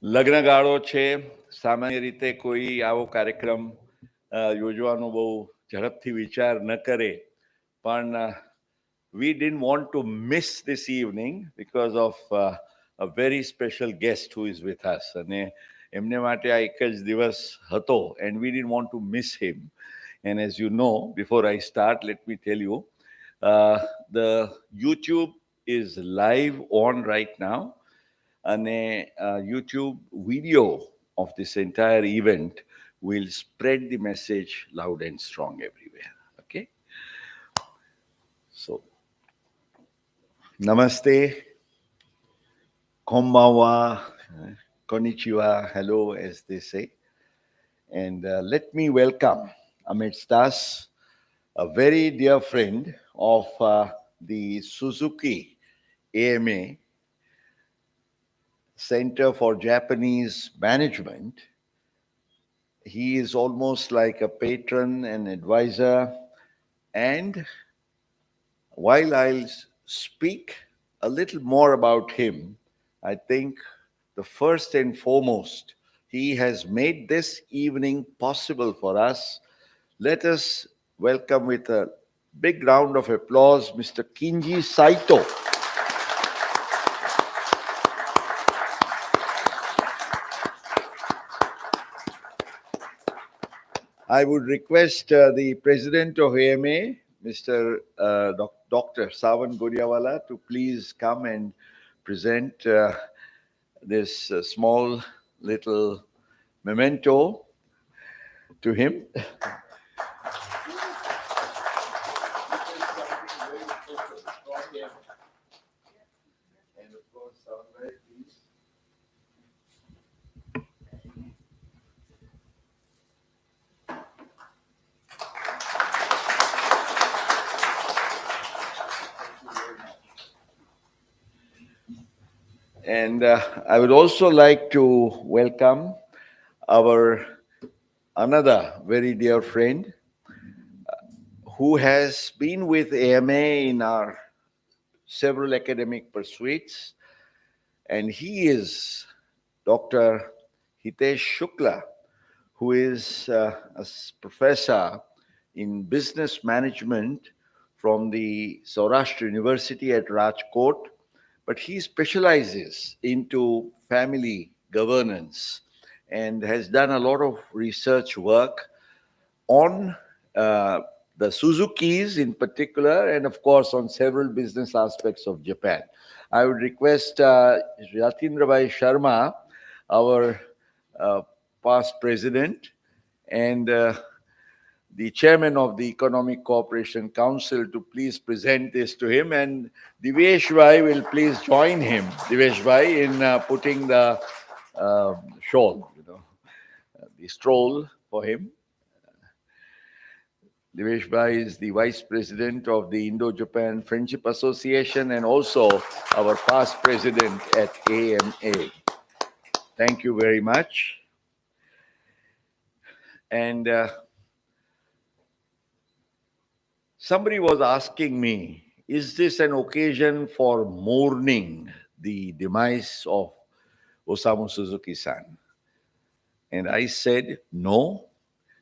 લગ્નગાળો છે. સામાન્ય રીતે કોઈ આવો કાર્યક્રમ યોજવાનો બહુ ઝડપથી વિચાર ન કરે, પણ we didn't want to miss this evening because of a very special guest who is with us. અને એમને માટે આ એક જ દિવસ હતો, and we didn't want to miss him. And as you know, before I start, let me tell you, the YouTube is live on right now. And a YouTube video of this entire event will spread the message loud and strong everywhere. Okay? So, namaste, konbanwa, konnichiwa, hello, as they say. And let me welcome amidst us a very dear friend of the Suzuki AMA, Center for Japanese Management. He is almost like a patron and advisor. And while I'll speak a little more about him, I think the first and foremost, he has made this evening possible for us. Let us welcome with a big round of applause Mr. Kinji Saito. I would request the president of AMA, Mr. Dr. Sawan Godiawala, to please come and present this small little memento to him. And I would also like to welcome our another very dear friend who has been with AMA in our several academic pursuits. And he is Dr. Hitesh Shukla, who is a professor in business management from the Saurashtra University at Rajkot. But he specializes into family governance and has done a lot of research work on the Suzukis in particular, and of course on several business aspects of Japan. I would request Yatindrabhai Sharma, our past president, and the chairman of the Economic Cooperation Council, to please present this to him, and Divesh Bhai will please join him, Divesh Bhai, in putting the shawl, the stroll for him. Divesh Bhai is the vice president of the Indo-Japan Friendship Association and also our past president at AMA. Thank you very much. And somebody was asking me, is this an occasion for mourning the demise of Osamu Suzuki-san? And I said, no,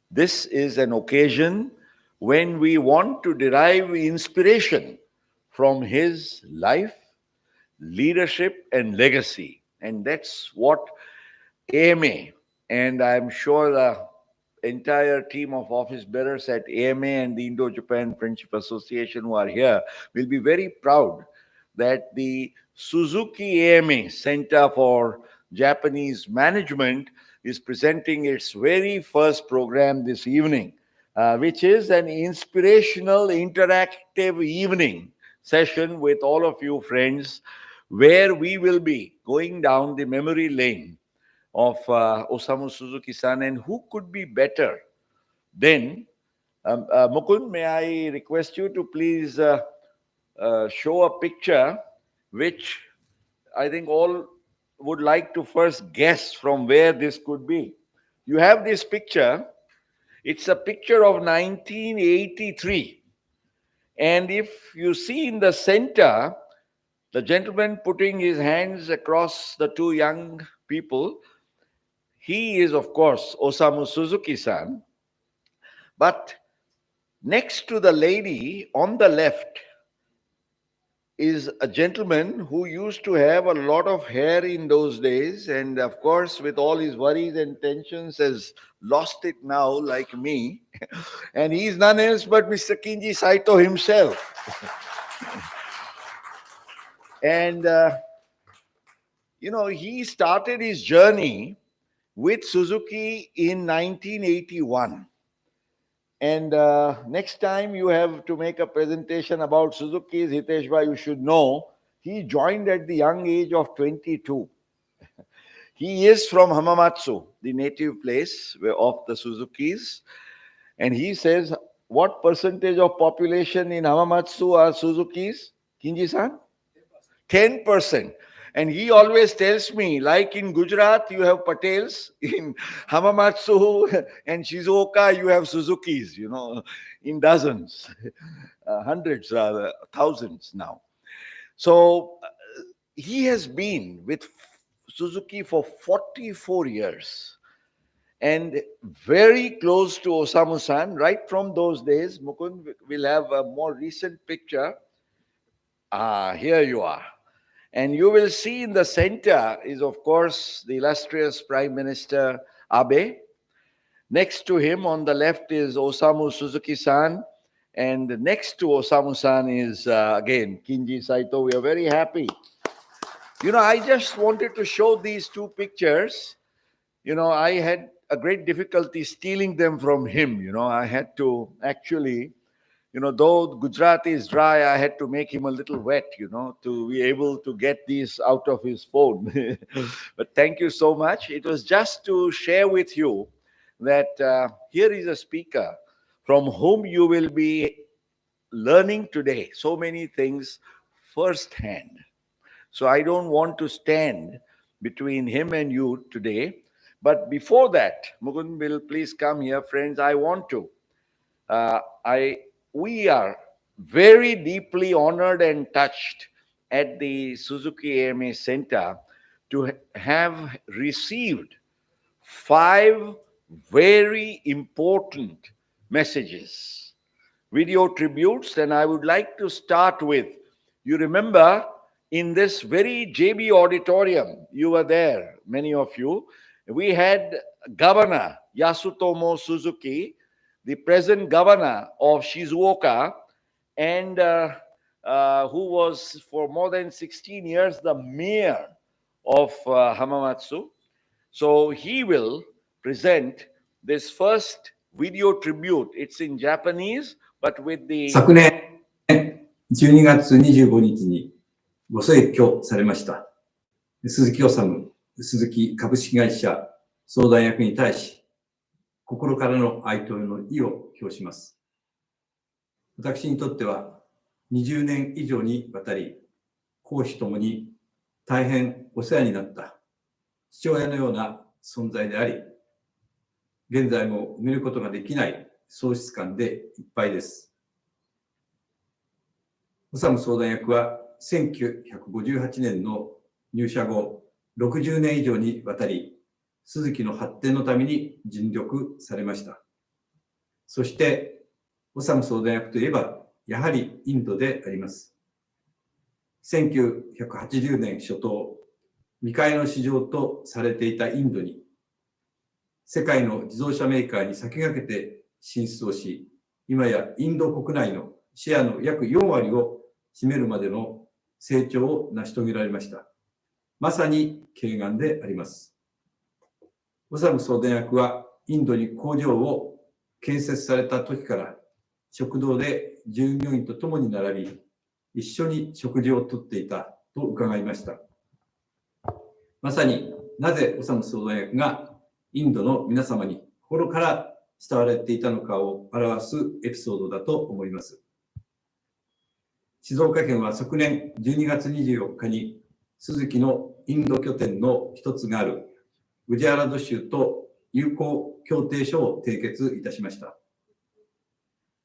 this is an occasion when we want to derive inspiration from his life, leadership, and legacy. And that's what AMA, and I'm sure the entire team of office bearers at AMA and the Indo-Japan Friendship Association who are here will be very proud that the Suzuki AMA Center for Japanese Management is presenting its very first program this evening, which is an inspirational, interactive evening session with all of you friends, where we will be going down the memory lane of Osamu Suzuki-san. And who could be better than Mukund? May I request you to please show a picture which I think all would like to first guess from where this could be. You have this picture. It's a picture of 1983. And if you see in the center, The gentleman putting his hands across the two young people, he is, of course, Osamu Suzuki-san. But next to the lady on the left is a gentleman who used to have a lot of hair in those days, and of course, with all his worries and tensions, has lost it now, like me. And he's none else but Mr. Kinji Saito himself. And, he started his journey with Suzuki in 1981. And next time you have to make a presentation about Suzuki's, Hiteshbha, you should know, he joined at the young age of 22. He is from Hamamatsu, the native place of the Suzukis. And he says, what percentage of population in Hamamatsu are Suzukis? Kinji-san? 10%. And he always tells me, like in Gujarat, you have Patels, in Hamamatsu and Shizuoka, you have Suzukis, in dozens, hundreds, rather, thousands now. So he has been with Suzuki for 44 years and very close to Osamu-san right from those days. Mukund will have a more recent picture. Here you are. And you will see in the center is, of course, the illustrious Prime Minister Abe. Next to him on the left is Osamu Suzuki-san. And next to Osamu-san is, again, Kinji Saito. We are very happy. I just wanted to show these two pictures. I had a great difficulty stealing them from him. I had to actually, though Gujarati is dry, I had to make him a little wet, to be able to get these out of his phone. But thank you so much. It was just to share with you that here is a speaker from whom you will be learning today so many things firsthand. So I don't want to stand between him and you today. But before that, Mukund will please come here, friends. I want to. We are very deeply honored and touched at the Suzuki AMA Center to have received 5 very important messages, video tributes, and I would like to start with, you remember, in this very JB auditorium, you were there, many of you, we had Governor Yasutomo Suzuki, the present governor of Shizuoka, and who was for more than 16 years the mayor of Hamamatsu. So he will present this first video tribute. It's in Japanese, but with the... 昨年12月25日にご逝去されました。鈴木治、鈴木株式会社相談役に対し、心からの哀悼の意を表します。私にとっては20年以上にわたり、公私ともに大変お世話になった父親のような存在であり、現在も埋めることができない喪失感でいっぱいです。オサム相談役は1958年の入社後60年以上にわたり、鈴木の発展のために尽力されました。そして、オサム相談役といえば、やはりインドであります。1980年初頭、未開の市場とされていたインドに、世界の自動車メーカーに先駆けて進出をし、今やインド国内のシェアの約4割を占めるまでの成長を成し遂げられました。まさに慧眼であります。オサム相談役はインドに工場を建設された時から食堂で従業員と共に並び、一緒に食事をとっていたと伺いました。まさになぜオサム相談役がインドの皆様に心から慕われていたのかを表すエピソードだと思います。静岡県は昨年12月24日にスズキのインド拠点の一つがあるグジャラド州と友好協定書を締結いたしました。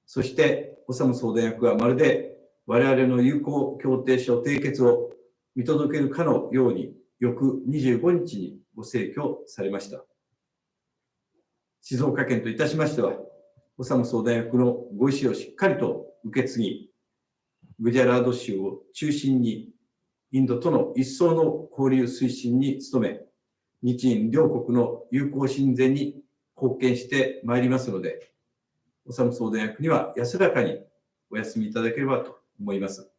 そして、オサム相談役はまるで我々の友好協定書締結を見届けるかのように、翌25日にご逝去されました。静岡県といたしましては、オサム総大役のご意思をしっかりと受け継ぎ、グジャラード州を中心に、インドとの一層の交流推進に努め、日印両国の友好親善に貢献してまいりますので、オサム総大役には安らかにお休みいただければと思います。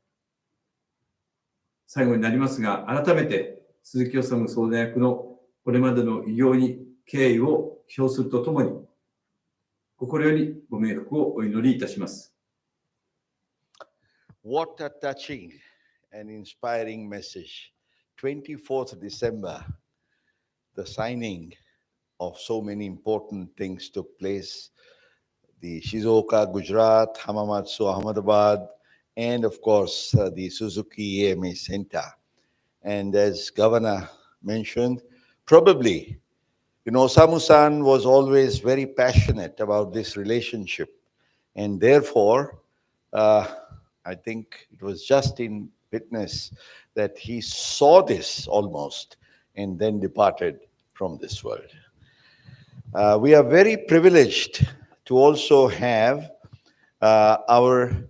最後になりますが、改めて鈴木治総大役のこれまでの偉業に敬意を表するとともに、心よりご冥福をお祈りいたします。What a touching and inspiring message. 24th December, the signing of so many important things took place. The Shizuoka, Gujarat, Hamamatsu, Ahmedabad, and of course, the Suzuki AMA Center. And as Governor mentioned, probably, Osamu-san was always very passionate about this relationship. And therefore, I think it was just in witness that he saw this almost and then departed from this world. We are very privileged to also have our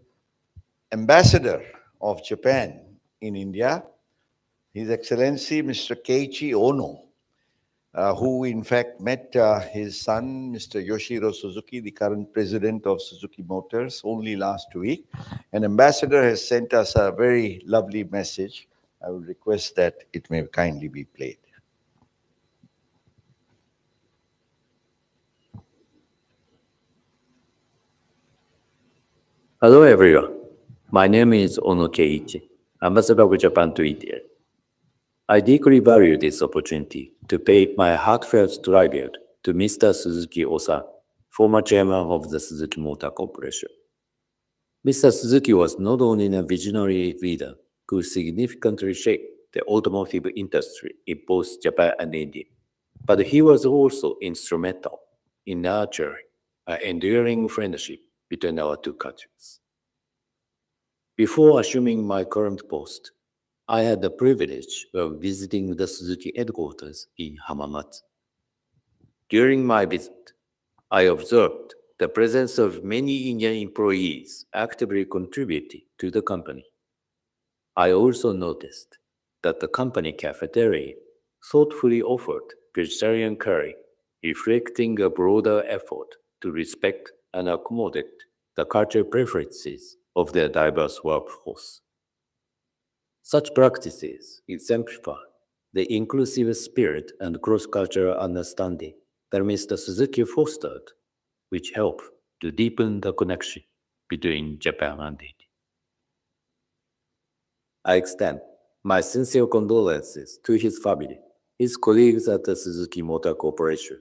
ambassador of Japan in India, His Excellency Mr. Keiichi Ono, who in fact met his son, Mr. Yoshihiro Suzuki, the current president of Suzuki Motors, only last week. An ambassador has sent us a very lovely message. I will request that it may kindly be played. Hello everyone. My name is Ono Keiichi, Ambassador of Japan to India. I deeply value this opportunity to pay my heartfelt tribute to Mr. Suzuki Osamu, former chairman of the Suzuki Motor Corporation. Mr. Suzuki was not only a visionary leader who significantly shaped the automotive industry in both Japan and India, but he was also instrumental in nurturing an enduring friendship between our two countries. Before assuming my current post, I had the privilege of visiting the Suzuki headquarters in Hamamatsu. During my visit, I observed the presence of many Indian employees actively contributing to the company. I also noticed that the company cafeteria thoughtfully offered vegetarian curry, reflecting a broader effort to respect and accommodate the cultural preferences of their diverse workforce. Such practices exemplify the inclusive spirit and cross-cultural understanding that Mr. Suzuki fostered, which help to deepen the connection between Japan and India. I extend my sincere condolences to his family, his colleagues at the Suzuki Motor Corporation,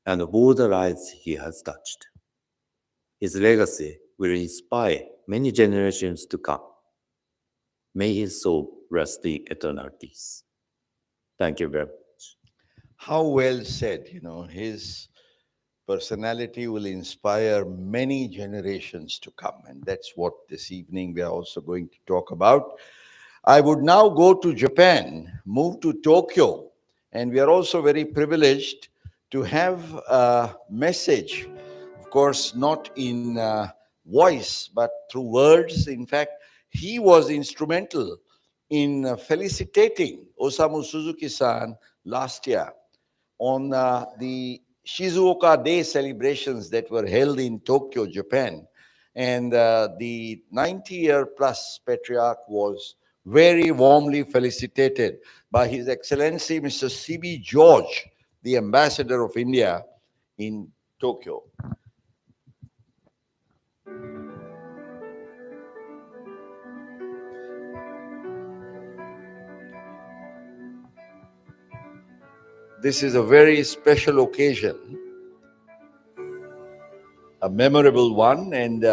and all the lives he has touched. His legacy will inspire many generations to come. May his soul rest in eternal peace. Thank you very much. How well said, his personality will inspire many generations to come. And that's what this evening we are also going to talk about. I would now go to Japan, move to Tokyo, and we are also very privileged to have a message, of course, not in voice, but through words. In fact, he was instrumental in felicitating Osamu Suzuki-san last year on the Shizuoka Day celebrations that were held in Tokyo, Japan. And the 90-year plus patriarch was very warmly felicitated by His Excellency Mr. C.B. George, the Ambassador of India in Tokyo. This is a very special occasion, a memorable one, and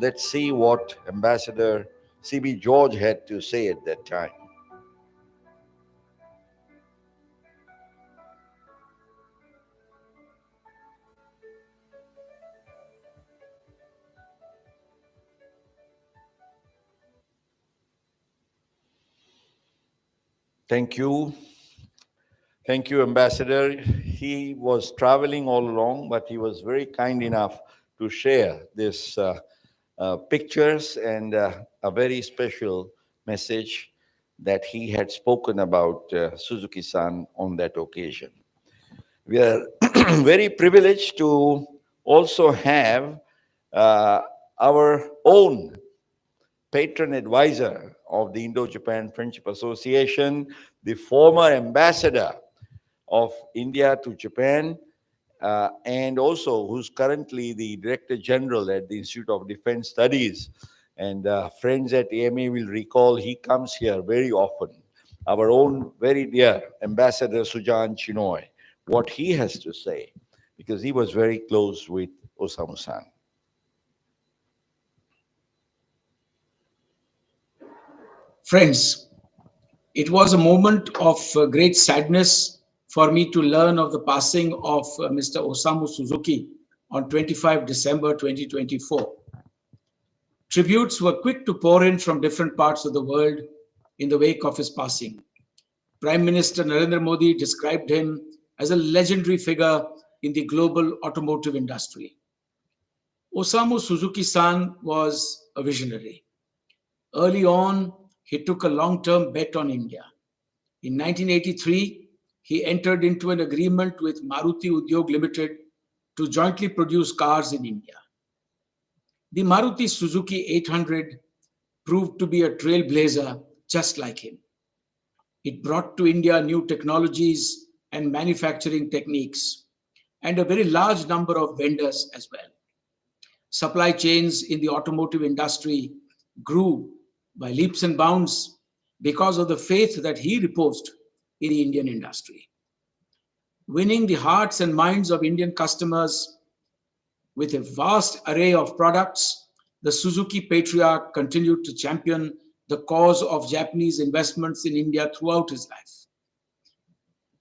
let's see what Ambassador C.B. George had to say at that time. Thank you. Thank you, Ambassador. He was traveling all along, but he was very kind enough to share this pictures and a very special message that he had spoken about Suzuki-san on that occasion. We are very privileged to also have uh, our own patron advisor of the Indo-Japan Friendship Association, the former ambassador of India to Japan, and also who's currently the Director General at the Institute of Defense Studies. And friends at AMA will recall he comes here very often. Our own very dear Ambassador Sujan Chinoy, what he has to say, because he was very close with Osamu-san. Friends, it was a moment of great sadness for me to learn of the passing of Mr. Osamu Suzuki on 25 December 2024. Tributes were quick to pour in from different parts of the world in the wake of his passing. Prime Minister Narendra Modi described him as a legendary figure in the global automotive industry. Osamu Suzuki-san was a visionary. Early on, he took a long-term bet on India. In 1983, he entered into an agreement with Maruti Udyog Limited to jointly produce cars in India. The Maruti Suzuki 800 proved to be a trailblazer just like him. It brought to India new technologies and manufacturing techniques, and a very large number of vendors as well. Supply chains in the automotive industry grew by leaps and bounds because of the faith that he reposed in the Indian industry. Winning the hearts and minds of Indian customers with a vast array of products, the Suzuki patriarch continued to champion the cause of Japanese investments in India throughout his life.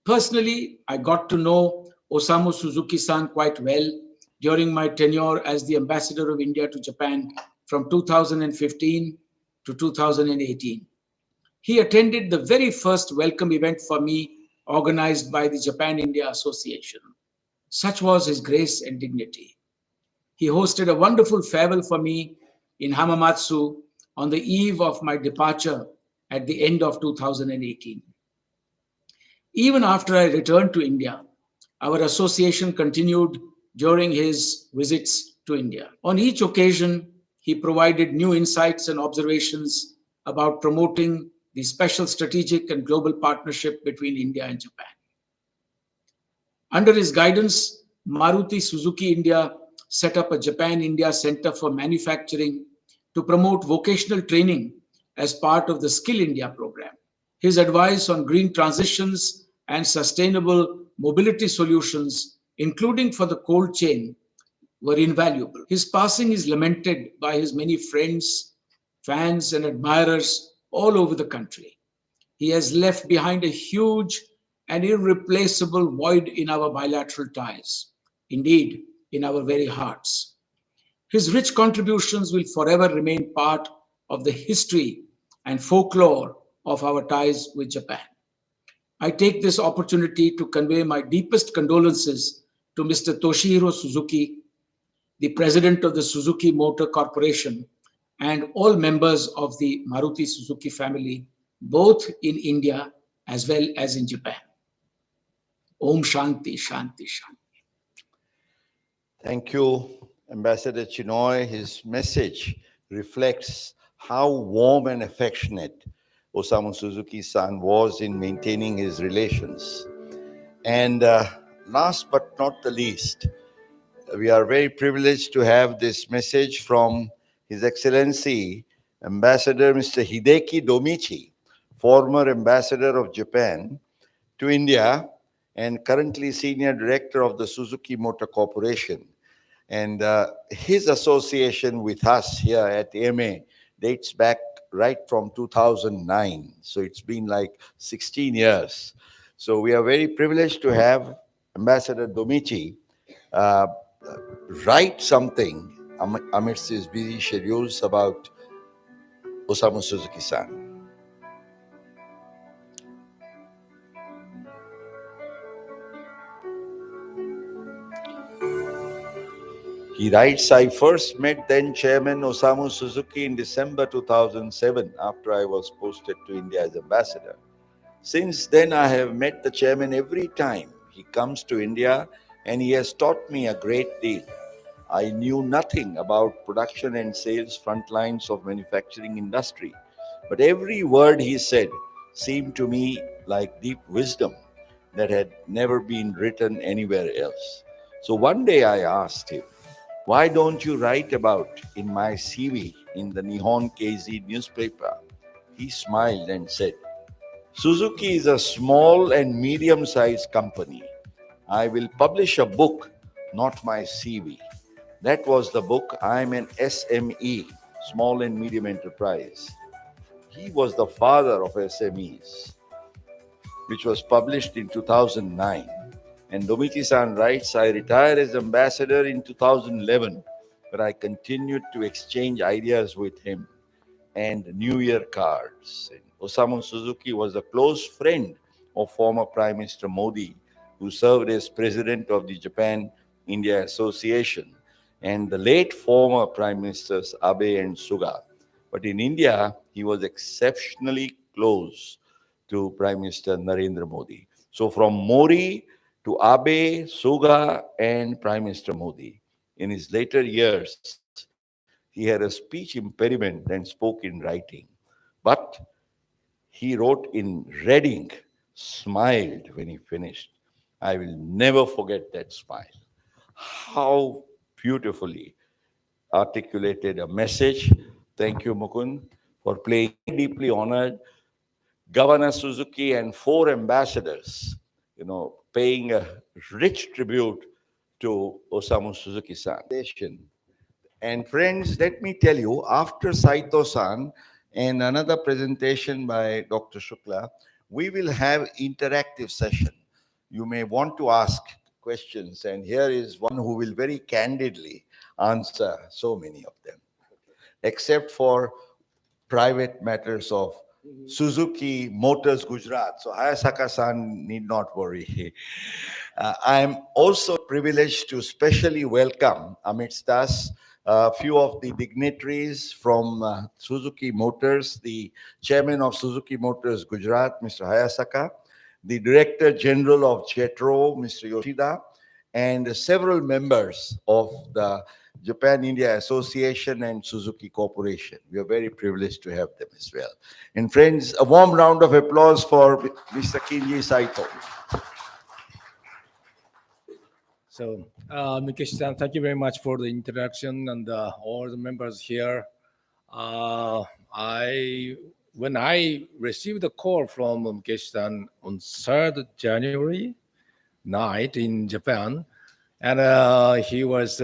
Personally, I got to know Osamu Suzuki-san quite well during my tenure as the ambassador of India to Japan from 2015 to 2018. He attended the very first welcome event for me organized by the Japan-India Association. Such was his grace and dignity. He hosted a wonderful farewell for me in Hamamatsu on the eve of my departure at the end of 2018. Even after I returned to India, our association continued during his visits to India. On each occasion, he provided new insights and observations about promoting the special strategic and global partnership between India and Japan. Under his guidance, Maruti Suzuki India set up a Japan-India Center for Manufacturing to promote vocational training as part of the Skill India program. His advice on green transitions and sustainable mobility solutions, including for the cold chain, were invaluable. His passing is lamented by his many friends, fans, and admirers all over the country. He has left behind a huge and irreplaceable void in our bilateral ties, indeed, in our very hearts. His rich contributions will forever remain part of the history and folklore of our ties with Japan. I take this opportunity to convey my deepest condolences to Mr. Toshihiro Suzuki, the president of the Suzuki Motor Corporation, and all members of the Maruti Suzuki family, both in India as well as in Japan. Om Shanti, Shanti, Shanti. Thank you, Ambassador Chinoy. His message reflects how warm and affectionate Osamu Suzuki-san was in maintaining his relations. And last but not the least, we are very privileged to have this message from His Excellency Ambassador Mr. Hideki Domichi, former Ambassador of Japan to India and currently Senior Director of the Suzuki Motor Corporation. And his association with us here at AMA dates back right from 2009. So it's been like 16 years. So we are very privileged to have Ambassador Domichi write something amidst his busy schedules about Osamu Suzuki-san. He writes, I first met then Chairman Osamu Suzuki in December 2007 after I was posted to India as ambassador. Since then, I have met the chairman every time he comes to India, and he has taught me a great deal. I knew nothing about production and sales front lines of manufacturing industry, but every word he said seemed to me like deep wisdom that had never been written anywhere else. So one day I asked him, why don't you write about in my CV in the Nihon Keizai newspaper? He smiled and said, Suzuki is a small and medium sized company. I will publish a book, not my CV. That was the book, I'm an SME, Small and Medium Enterprise. He was the father of SMEs, which was published in 2009. And Domichi-san writes, I retired as ambassador in 2011, but I continued to exchange ideas with him and New Year cards. And Osamu Suzuki was a close friend of former Prime Minister Modi, who served as president of the Japan-India Association, and the late former Prime Ministers Abe and Suga. But in India, he was exceptionally close to Prime Minister Narendra Modi. So from Modi to Abe, Suga, and Prime Minister Modi. In his later years, he had a speech impediment and spoke in writing. But he wrote in red ink, smiled when he finished. I will never forget that smile. How beautifully articulated a message. Thank you, Mukund, for playing deeply honored. Governor Suzuki and four ambassadors, paying a rich tribute to Osamu Suzuki-san. And friends, let me tell you, after Saito-san and another presentation by Dr. Shukla, we will have interactive session. You may want to ask questions, and here is one who will very candidly answer so many of them, except for private matters of Suzuki Motors Gujarat. So Hayasaka-san need not worry. I am also privileged to specially welcome amidst us a few of the dignitaries from Suzuki Motors, the chairman of Suzuki Motors Gujarat, Mr. Hayasaka, the director general of JETRO, Mr. Yoshida, and several members of the Japan-India Association and Suzuki Corporation. We are very privileged to have them as well. And friends, a warm round of applause for Mr. Kinji Saito. So, Mikeshi-san, thank you very much for the introduction and all the members here. When I received a call from Mikeshi-san on 3rd January night in Japan, and he was,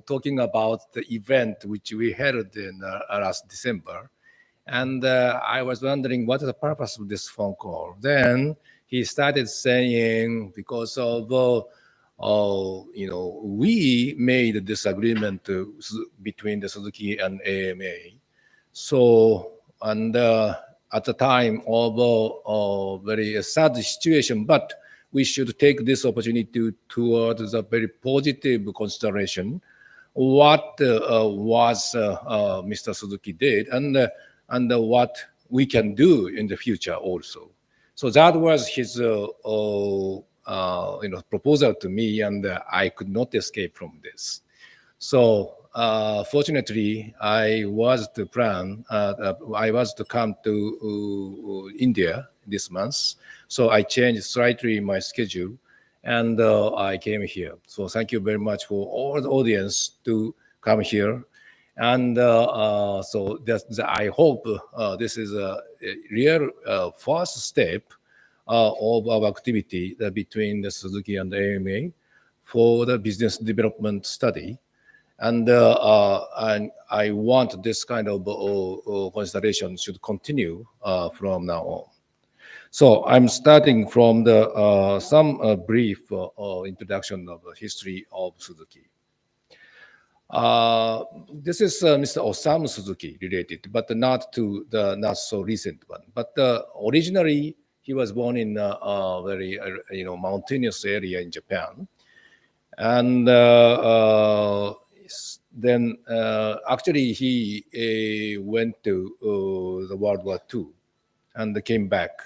talking about the event which we held in last December. And I was wondering what is the purpose of this phone call. Then he started saying, because of, we made this agreement between the Suzuki and AMA. So, and at the time of a very sad situation, but we should take this opportunity towards a very positive consideration what was Mr. Suzuki did and what we can do in the future also. So that was his proposal to me, and I could not escape from this. So fortunately, I was to come to India this month. So I changed slightly my schedule, and I came here. So thank you very much for all the audience to come here. And so I hope this is a real first step of our activity between the Suzuki and the AMA for the business development study. And I want this kind of consideration should continue from now on. So I'm starting from the some brief introduction of the history of Suzuki. This is Mr. Osamu Suzuki related, but not to the not so recent one. But originally, he was born in a very mountainous area in Japan, And then actually he went to the World War II and came back.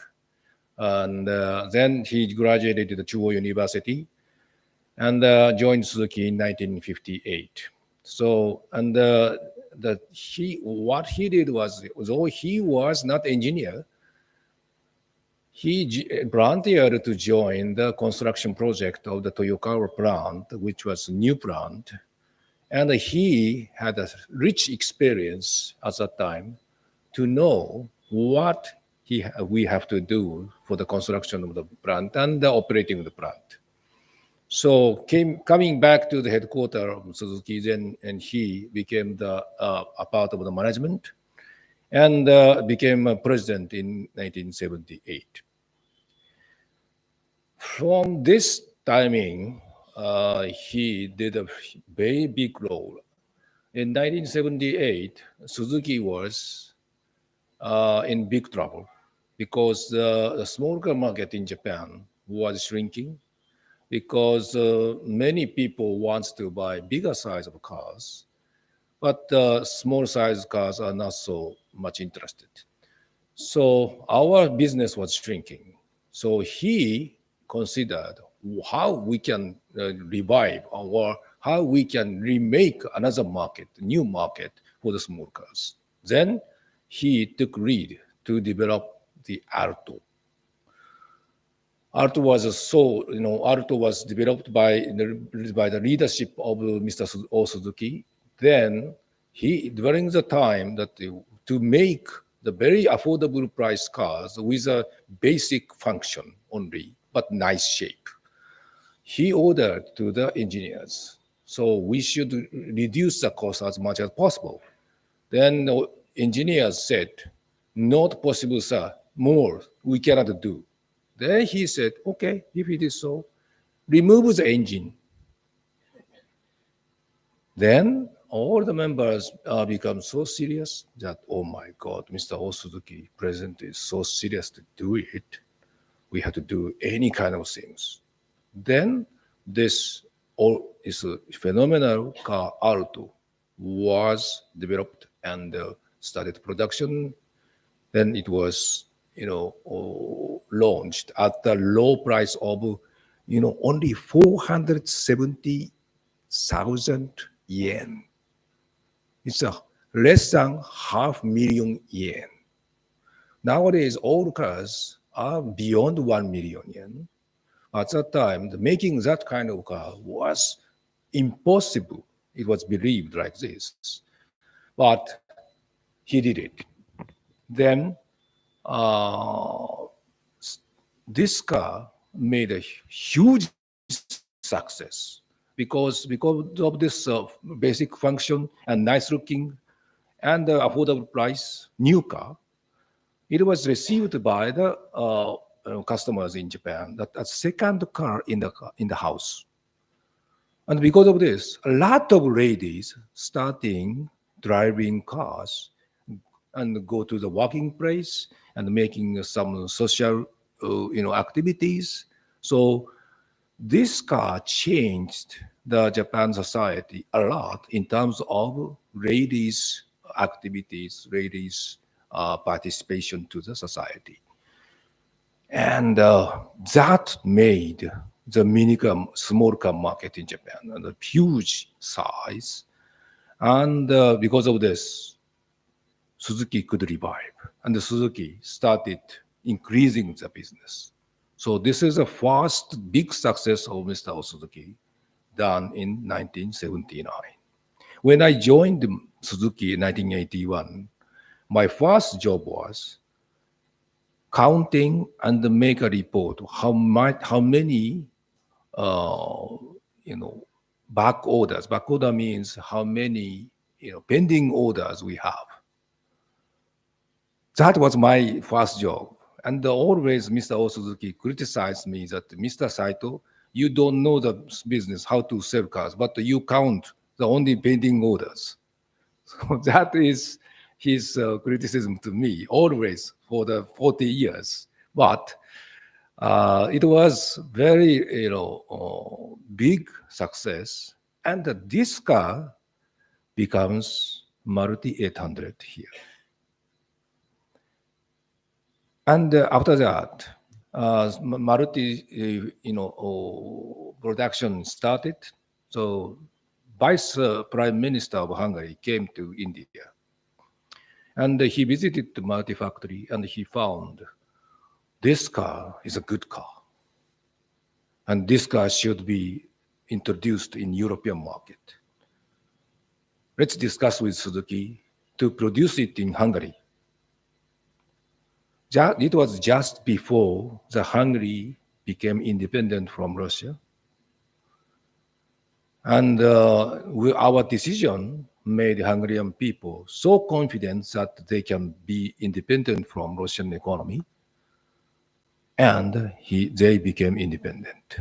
And then he graduated at the Chuo University and joined Suzuki in 1958. So, and what he did was, although he was not engineer, he volunteered to join the construction project of the Toyokawa plant, which was a new plant. And he had a rich experience at that time to know what we have to do for the construction of the plant and the operating of the plant. So coming back to the headquarters of Suzuki, then and he became a part of the management and became a president in 1978. From this timing, he did a very big role. In 1978, Suzuki was in big trouble because the small car market in Japan was shrinking because many people want to buy bigger size of cars, but small size cars are not so much interested. So our business was shrinking. So he considered how we can revive or how we can remake another market, new market for the small cars. Then he took lead to develop the Alto. Alto was developed by the leadership of Mr. Suzuki. Then during the time that to make the very affordable price cars with a basic function only, but nice shape, he ordered to the engineers, so we should reduce the cost as much as possible. Then the engineers said, not possible, sir, more we cannot do. Then he said, okay, if it is so, remove the engine. Then all the members become so serious that, oh my God, Mr. Suzuki, president is so serious to do it. We have to do any kind of things. Then this is a phenomenal car Alto was developed and started production. Then it was, launched at the low price of, only 470,000 yen. It's less than 500,000 yen. Nowadays, all cars are beyond 1 million yen. At that time, making that kind of car was impossible. It was believed like this. But he did it. Then this car made a huge success because of this basic function and nice looking and affordable price new car. It was received by the customers in Japan that a second car in the house. And because of this, a lot of ladies starting driving cars and go to the working place and making some social activities. So this car changed the Japan society a lot in terms of ladies activities, ladies participation to the society. And that made the small car market in Japan a huge size. And because of this, Suzuki could revive. And the Suzuki started increasing the business. So this is the first big success of Mr. Suzuki done in 1979. When I joined Suzuki in 1981, my first job was counting and make a report how many back orders. Back order means how many pending orders we have. That was my first job. And always Mr. Suzuki criticized me that, Mr. Saito, you don't know the business, how to sell cars, but you count the only pending orders. So that is his criticism to me, always for the 40 years. But It was very, big success, and this car becomes Maruti 800 here. And after that, Maruti, production started. So, Vice Prime Minister of Hungary came to India, and he visited the Maruti factory, and he found this car is a good car, and this car should be introduced in European market. Let's discuss with Suzuki to produce it in Hungary. It was just before the Hungary became independent from Russia. And our decision made Hungarian people so confident that they can be independent from Russian economy, and they became independent.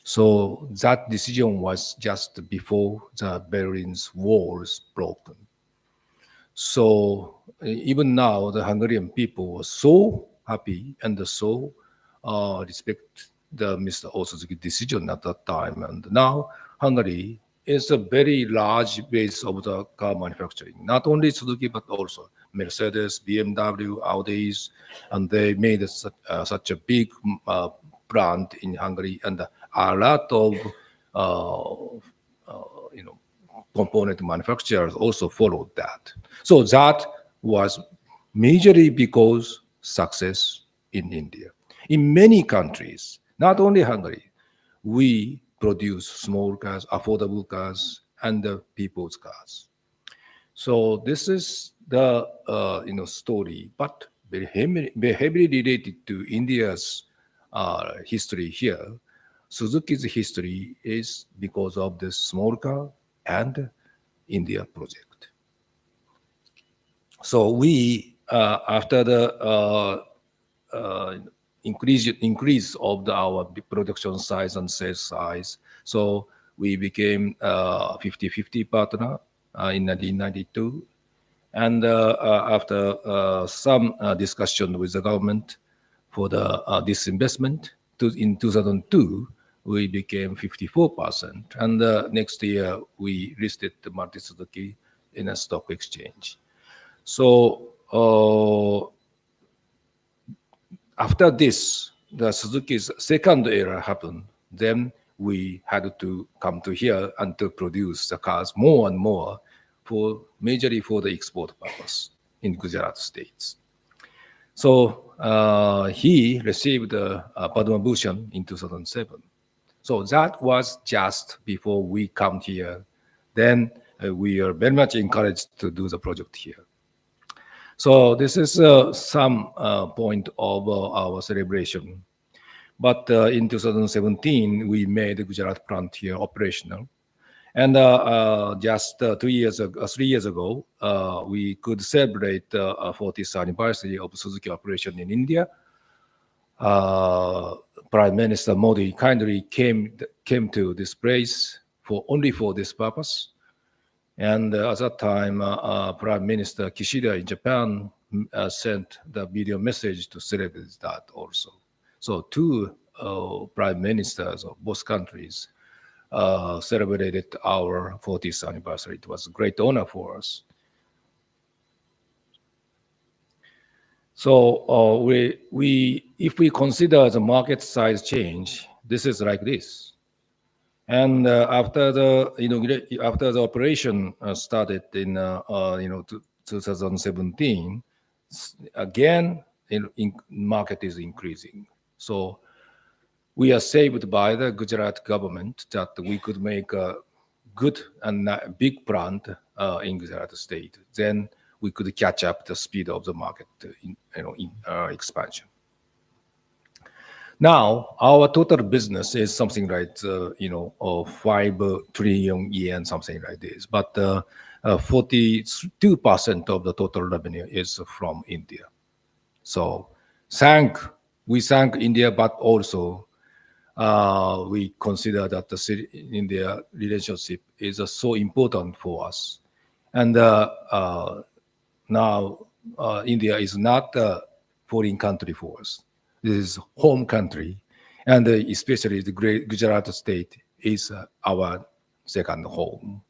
So that decision was just before the Berlin's walls broken. So even now, the Hungarian people were so happy and so respect the Mr. Osamu's decision at that time. And now Hungary is a very large base of the car manufacturing. Not only Suzuki, but also Mercedes, BMW, Audis, and they made such a big brand in Hungary, and a lot of component manufacturers also followed that. So that was majorly because success in India. In many countries, not only Hungary, we produce small cars, affordable cars, and people's cars. So this is the story, but very heavily related to India's history here. Suzuki's history is because of this small car and India project. So we, after the increase of our production size and sales size, so we became 50-50 partner in 1992. And after some discussion with the government for this investment, in 2002, we became 54%. And next year, we listed the Maruti Suzuki in a stock exchange. So after this, the Suzuki's second era happened. Then we had to come to here and to produce the cars more and more, majorly for the export purpose in Gujarat states. So he received Padma Bhushan in 2007. So that was just before we come here. Then we are very much encouraged to do the project here. So this is some point of our celebration. But in 2017, we made the Gujarat plant here operational. And just 3 years ago, we could celebrate the 40th anniversary of Suzuki operation in India. Prime Minister Modi kindly came to this place only for this purpose. And at that time, Prime Minister Kishida in Japan sent the video message to celebrate that also. So two prime ministers of both countries celebrated our 40th anniversary. It was a great honor for us. So if we consider the market size change, this is like this. And after the operation started in 2017, again, market is increasing. So we are saved by the Gujarat government that we could make a good and big plant in Gujarat state. Then we could catch up the speed of the market expansion. Now, our total business is something like, 5 trillion yen, something like this. But 42% of the total revenue is from India. So we thank India, but also we consider that the India relationship is so important for us. And now India is not a foreign country for us. This is home country, and especially the great Gujarat state is our second home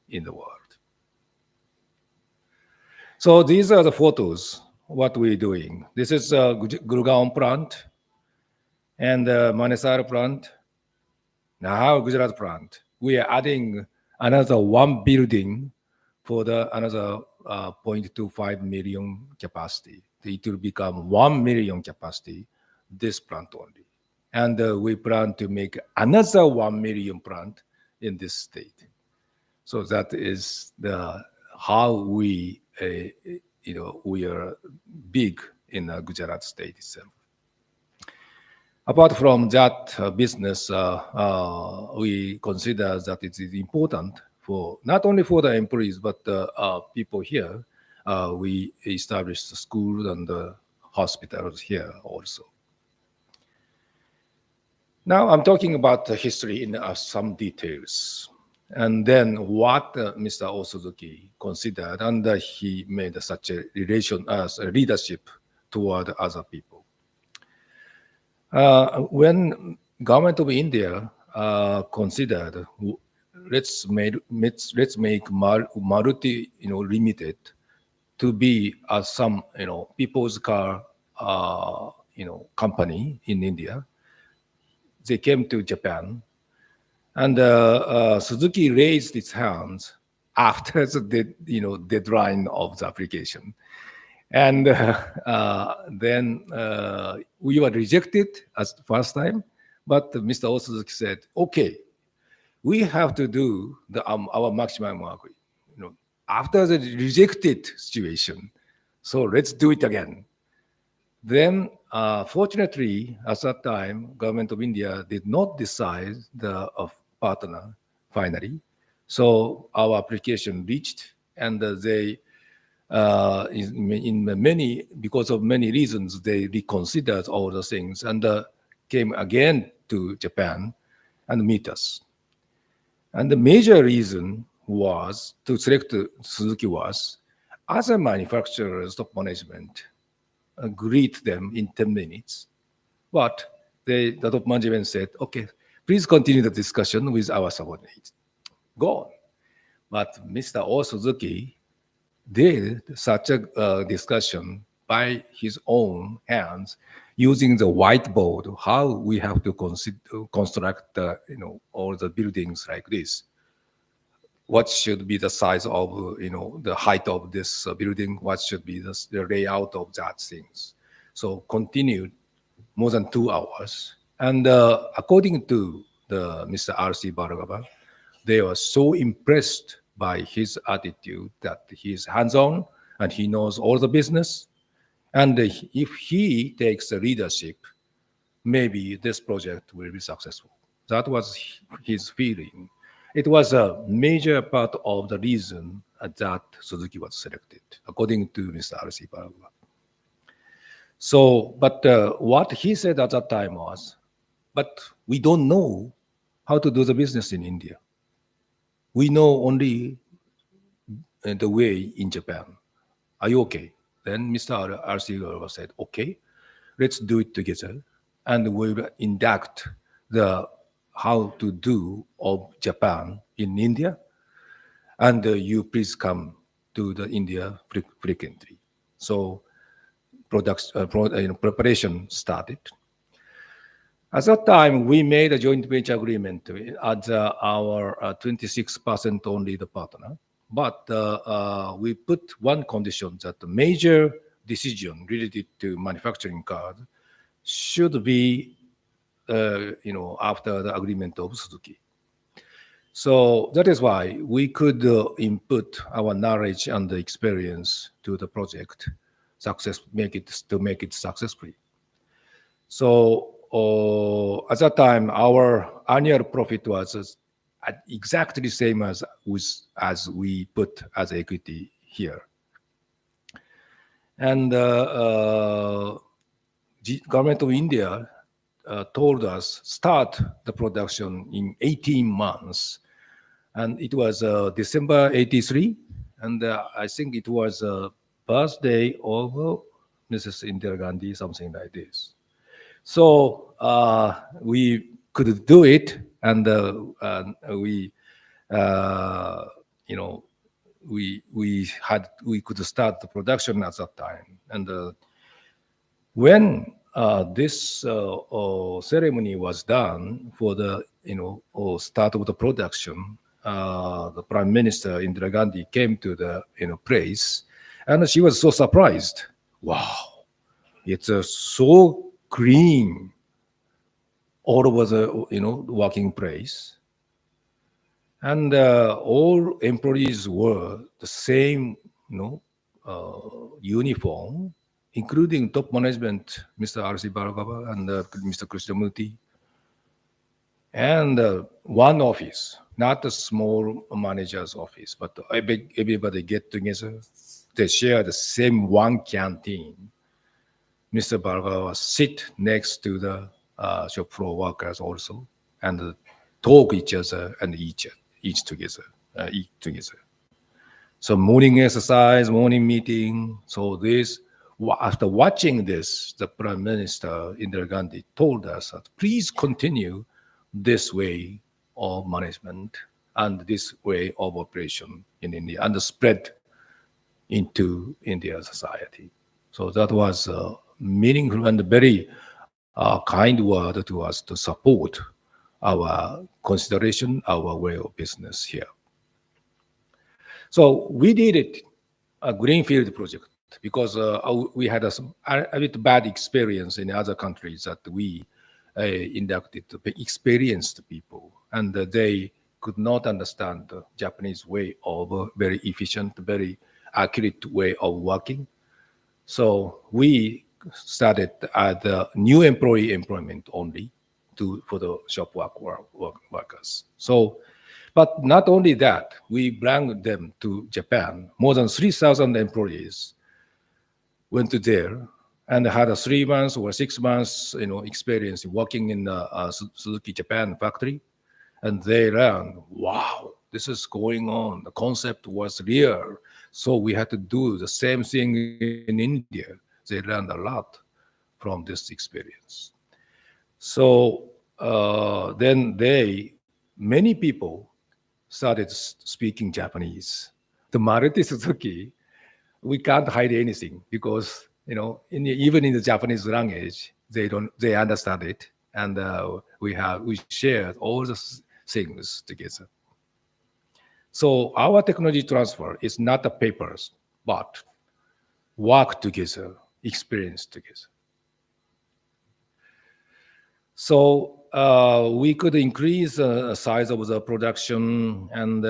in the world. So these are the photos, what we're doing. This is Gurgaon plant and Manesar plant, now Gujarat plant. We are adding another one building for the another 0.25 million capacity. It will become 1 million capacity, this plant only. And we plan to make another 1 million plant in this state. So that is the how we we are big in Gujarat state itself. Apart from that business, we consider that it is important for not only for the employees but people here. We established the school and hospitals here also. Now I'm talking about the history in some details, and then what Mr. Osuzuki considered, and he made such a relation as a leadership toward other people. When government of India considered let's make Maruti limited to be some people's car company in India, they came to Japan, and Suzuki raised its hands after the deadline of the application. And then we were rejected as the first time, but Mr. Osuzuki said, okay, we have to do our maximum work, after the rejected situation. So let's do it again. Then, fortunately, at that time, government of India did not decide the partner finally. So our application reached, and they because of many reasons, they reconsidered all the things and came again to Japan and meet us. And the major reason was to select Suzuki was other manufacturers top management greet them in 10 minutes. But the top management said, okay, please continue the discussion with our subordinates. Go on. But Mr. Osuzuki did such a discussion by his own hands using the whiteboard, how we have to construct all the buildings like this. What should be the size of, the height of this building? What should be the layout of that things? So continued more than 2 hours. And according to Mr. R.C. Bhargava, they were so impressed by his attitude that he is hands-on and he knows all the business. And if he takes the leadership, maybe this project will be successful. That was his feeling. It was a major part of the reason that Suzuki was selected, according to Mr. R.C. Bhargava. So, but what he said at that time was, but we don't know how to do the business in India. We know only the way in Japan. Are you okay? Then Mr. R.C. Bhargava said, okay, let's do it together. And we'll induct the how to do of Japan in India. And you please come to the India frequently. So preparation started. At that time, we made a joint venture agreement as our 26% only the partner. But we put one condition that the major decision related to manufacturing cars should be, after the agreement of Suzuki. So that is why we could input our knowledge and the experience to the project, make it successfully. So at that time, our annual profit was exactly same as we put as equity here. And the government of India told us start the production in 18 months. And it was December 83. And I think it was a birthday of Mrs. Indira Gandhi, something like this. So we could do it, and we, you know, we could start the production at that time. And when this ceremony was done for the start of the production, the Prime Minister Indira Gandhi came to the place, and she was so surprised. Wow, it's so clean all over the working place, and all employees wore the same uniform, including top management, Mr. R.C. Bhargava and Mr. Krishnamurti, and one office, not a small manager's office, but everybody get together. They share the same one canteen. Mr. Bhargava sit next to the shop floor workers also, and talk each other and eat together. So morning exercise, morning meeting. So this, after watching this, the Prime Minister Indira Gandhi told us that please continue this way of management and this way of operation in India and spread into Indian society. So that was meaningful and very kind word to us to support our consideration, our way of business here. So we did it, a greenfield project, because we had a bit bad experience in other countries that we inducted experienced people, and they could not understand the Japanese way of very efficient, very accurate way of working. So we started the new employee employment only for the shop workers. So, but not only that, we brought them to Japan. More than 3,000 employees went to there and had a 3 months or 6 months, experience working in the Suzuki Japan factory, and they learned, wow, this is going on. The concept was real, so we had to do the same thing in India. They learned a lot from this experience. So then many people started speaking Japanese. The Maruti Suzuki, we can't hide anything because even in the Japanese language, they understand it, and we shared all the things together. So our technology transfer is not the papers, but work together, experience together. So we could increase the size of the production, and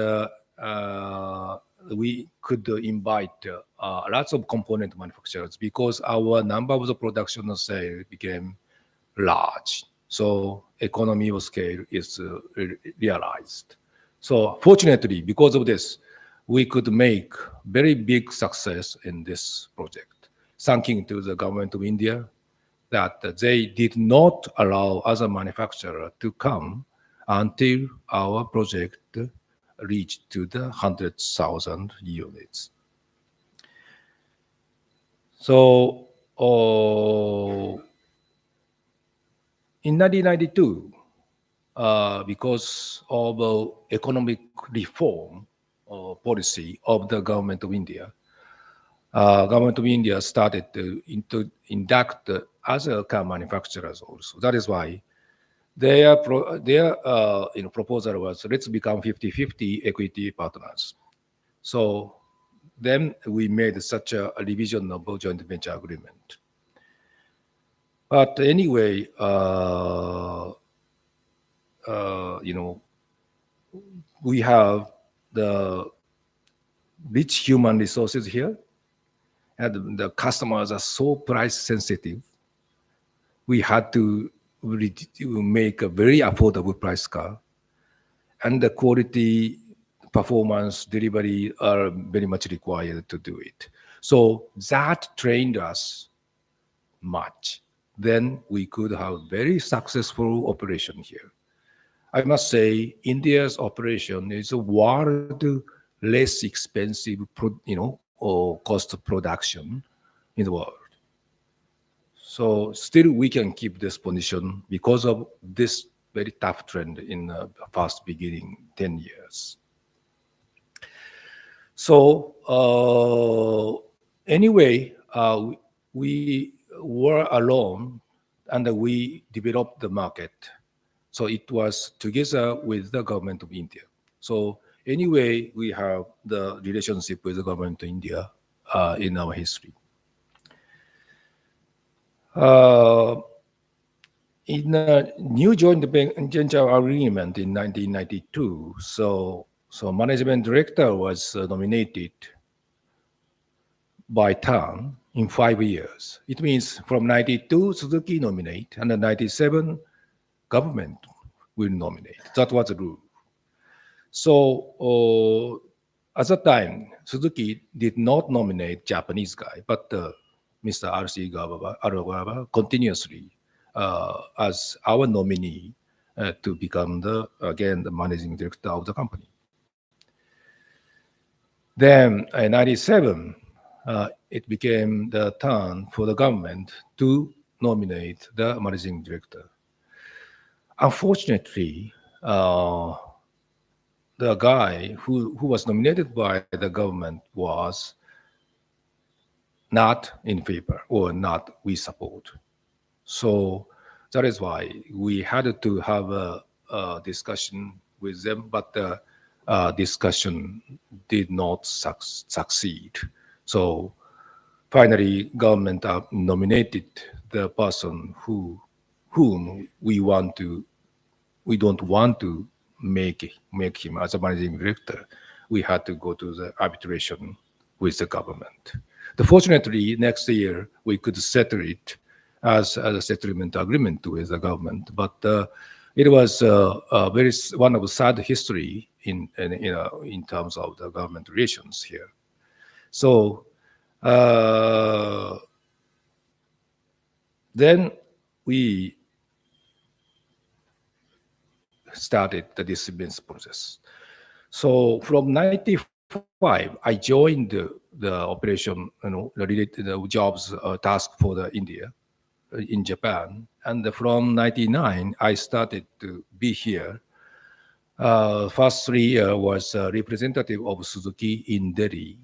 we could invite lots of component manufacturers because our number of the production sale became large. So economy of scale is realized. So fortunately, because of this, we could make very big success in this project, thanking to the government of India that they did not allow other manufacturers to come until our project reached to the 100,000 units. So in 1992, because of economic reform policy of the government of India, started to induct other car manufacturers also. That is why their proposal was, let's become 50-50 equity partners. So then we made such a revision of joint venture agreement. But anyway, we have the rich human resources here, and the customers are so price sensitive. We had to make a very affordable price car, and the quality, performance, delivery are very much required to do it. So that trained us much. Then we could have very successful operation here. I must say, India's operation is a world less expensive, cost of production in the world. So still we can keep this position because of this very tough trend in the past beginning 10 years. So anyway, we were alone and we developed the market. So it was together with the government of India. So anyway, we have the relationship with the government of India in our history. In a new joint venture agreement in 1992, so management director was nominated by turn in 5 years. It means from 92, Suzuki nominate, and then 97, government will nominate. That was the rule. So at that time, Suzuki did not nominate Japanese guy, but Mr. R.C. Aragawa continuously as our nominee to become the managing director of the company. Then in 97, it became the turn for the government to nominate the managing director. Unfortunately, the guy who was nominated by the government was not in favor or not we support. So that is why we had to have a discussion with them, but the discussion did not succeed. So finally, government nominated the person whom we don't want to make him as a managing director. We had to go to the arbitration with the government. Fortunately, next year we could settle it as a settlement agreement with the government, but it was one of the sad history in terms of the government relations here. So then we started the dismissal process. So from 95, I joined the operation, related jobs task for the India in Japan, and from 99, I started to be here. First 3 years was a representative of Suzuki in Delhi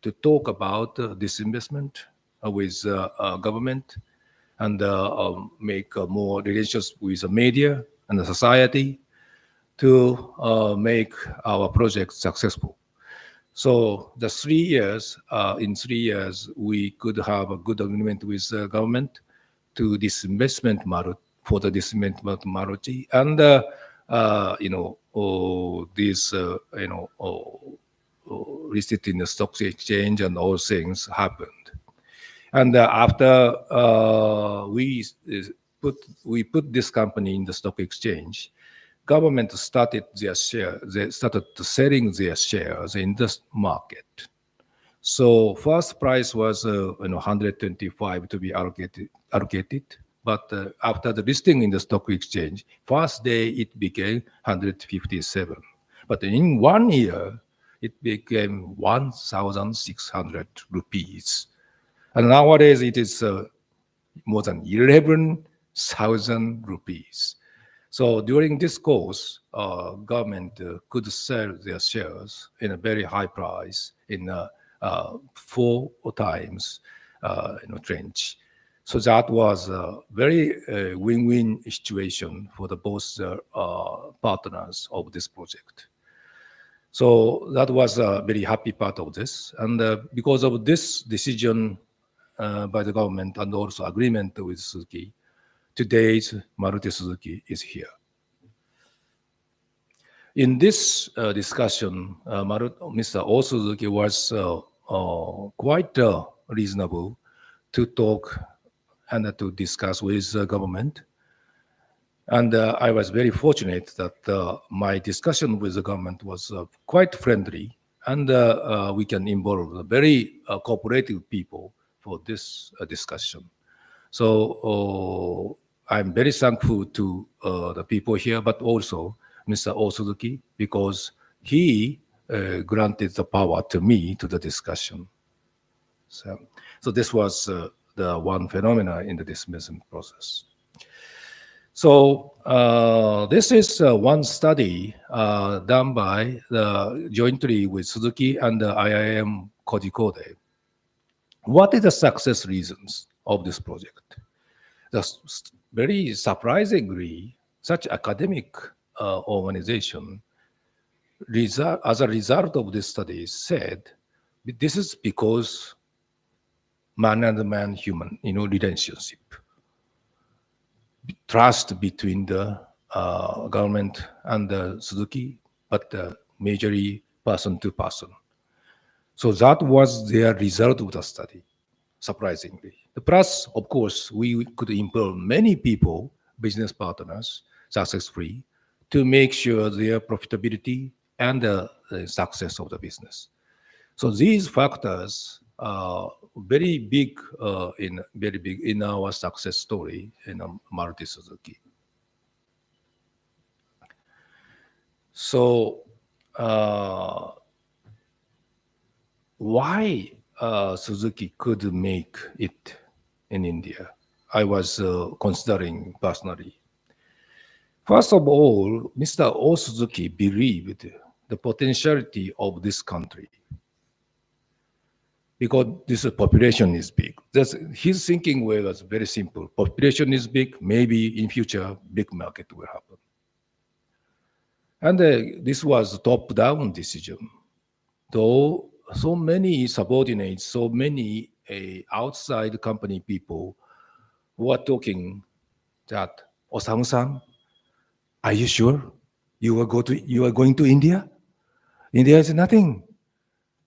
to talk about disinvestment with government and make more relations with the media and the society to make our project successful. So the 3 years, in 3 years, we could have a good agreement with the government to disinvestment for the disinvestment majority, and this listed in the stock exchange and all things happened. And after we put this company in the stock exchange, government started their share. They started selling their shares in the market. So first price was 125 to be allocated, but after the listing in the stock exchange, first day it became 157. But in 1 year, it became 1,600 rupees. And nowadays it is more than 11,000 rupees. So during this course, government could sell their shares in a very high price in 4 times range. So that was a very win-win situation for the both partners of this project. So that was a very happy part of this. And because of this decision by the government and also agreement with Suzuki, today's Maruti Suzuki is here. In this discussion, Mr. O Suzuki was quite reasonable to talk and to discuss with the government. And I was very fortunate that my discussion with the government was quite friendly, and we can involve very cooperative people for this discussion. So I'm very thankful to the people here, but also Mr. O Suzuki, because he granted the power to me to the discussion. So this was the the one phenomena in the dismissal process. So this is one study done by jointly with Suzuki and the IIM Kojikode. What is the success reasons of this project? Very surprisingly, such academic organization, as a result of this study, said this is because man and man human, relationship, trust between the government and the Suzuki, but majorly person to person. So that was their result of the study, surprisingly. Plus, of course, we could involve many people, business partners, success-free, to make sure their profitability and the success of the business. So these factors are very big in our success story in Maruti Suzuki. So why Suzuki could make it in India? I was considering personally. First of all, Mr. O. Suzuki believed the potentiality of this country because this population is big. His thinking was very simple. Population is big, maybe in future, big market will happen. And this was a top-down decision. Though so many subordinates, so many outside company people who are talking that, Osamu-san, are you sure you are going to India? India is nothing.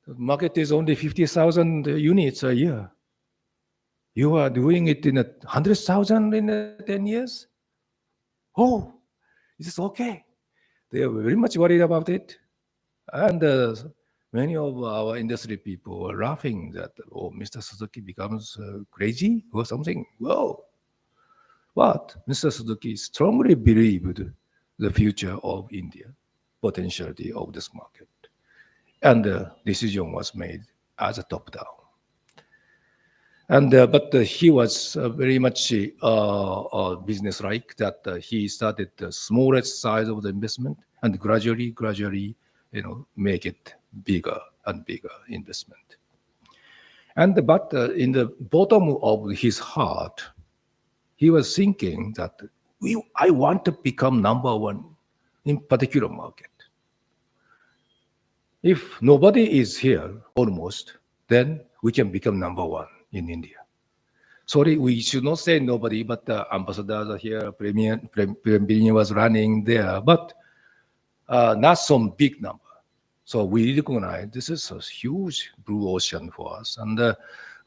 The market is only 50,000 units a year. You are doing it in 100,000 in 10 years? Oh, it's okay. They are very much worried about it. And many of our industry people were laughing that, oh, Mr. Suzuki becomes crazy or something. Whoa. But Mr. Suzuki strongly believed the future of India, potentiality of this market. And the decision was made as a top-down. And but he was very much business-like that he started the smallest size of the investment and gradually, make it bigger and bigger investment. And but in the bottom of his heart, he was thinking that I want to become number one in particular market. If nobody is here, almost, then we can become number one in India. Sorry, we should not say nobody, but the ambassadors are here, Premier was running there, but not some big number. So we recognize this is a huge blue ocean for us, and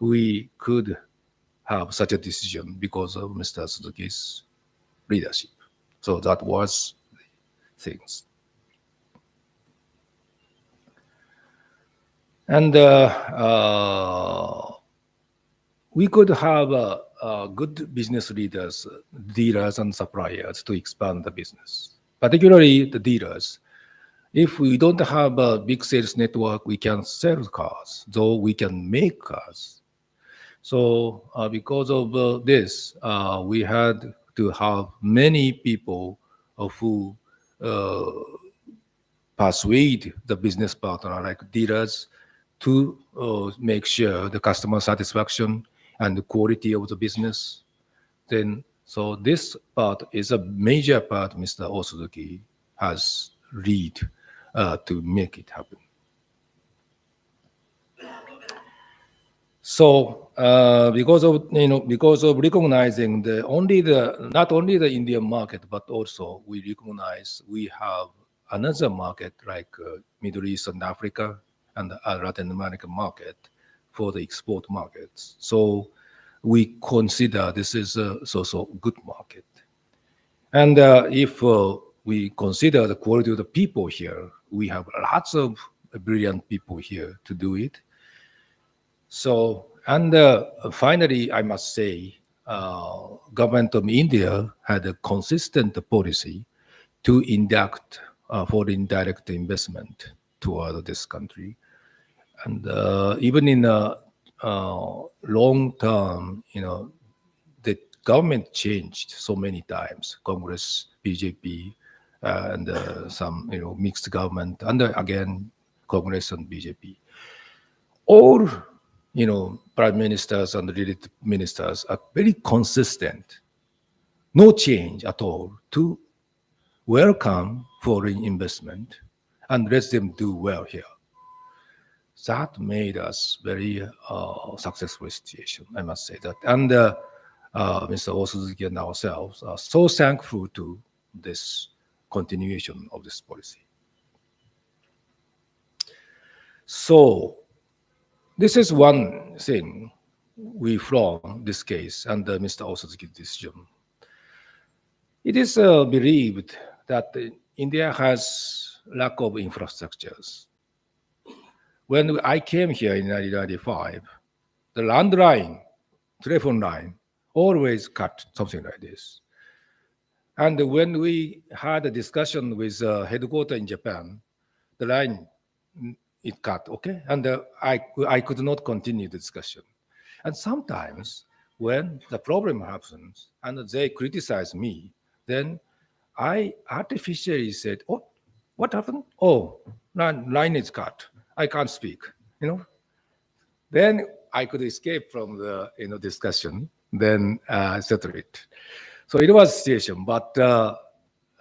we could have such a decision because of Mr. Suzuki's leadership. So that was the things. And we could have good business leaders, dealers, and suppliers to expand the business, particularly the dealers. If we don't have a big sales network, we can sell cars, though we can make cars. So because of this, we had to have many people who persuade the business partner, like dealers, to make sure the customer satisfaction and the quality of the business. Then, so this part is a major part Mr. O. Suzuki has lead to make it happen. So because of recognizing not only the Indian market, but also we recognize we have another market like Middle East and Africa and the Latin American market for the export markets. So we consider this is a so good market. And if we consider the quality of the people here, we have lots of brilliant people here to do it. So, and finally, I must say, government of India had a consistent policy to induct foreign direct investment toward this country. And even in long term, the government changed so many times. Congress, BJP, and some mixed government, and again Congress and BJP. All prime ministers and related ministers are very consistent, no change at all to welcome foreign investment and let them do well here. That made us very successful situation, I must say that. And Mr. Osuzuki and ourselves are so thankful to this continuation of this policy. So this is one thing we from this case and Mr. Osuzuki's decision. It is believed that India has lack of infrastructures. When I came here in 1995, the landline, telephone line, always cut, something like this. And when we had a discussion with headquarters in Japan, the line, it cut, okay? And I could not continue the discussion. And sometimes when the problem happens and they criticize me, then I artificially said, oh, what happened? Oh, line is cut. I can't speak, Then I could escape from the discussion, then settle it. So it was a situation, but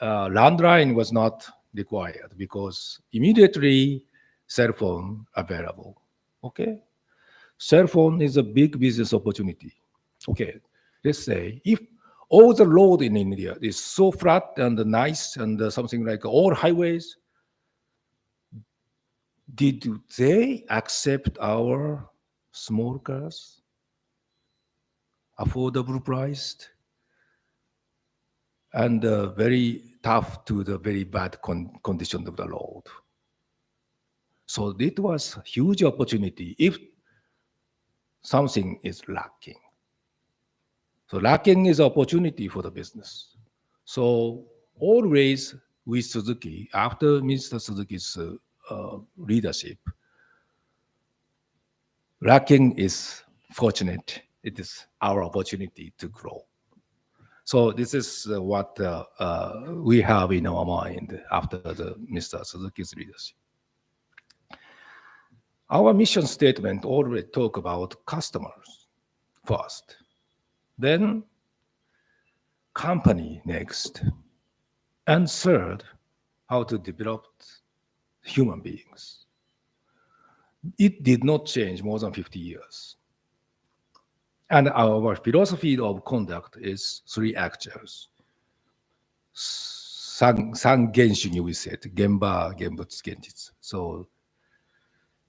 landline was not required because immediately cell phone available. Okay, cell phone is a big business opportunity. Okay, let's say if all the road in India is so flat and nice and something like all highways, did they accept our small cars, affordable priced, and very tough to the very bad condition of the road? So it was a huge opportunity if something is lacking. So lacking is opportunity for the business. So always with Suzuki, after Mr. Suzuki's leadership, lacking is fortunate. It is our opportunity to grow. So this is what we have in our mind after Mr. Suzuki's leadership. Our mission statement already talk about customers first, then company next, and third, how to develop human beings. It did not change more than 50 years. And our philosophy of conduct is three actors. Sangenshin, we said, Gemba, Genbutsu, Genjitsu. So,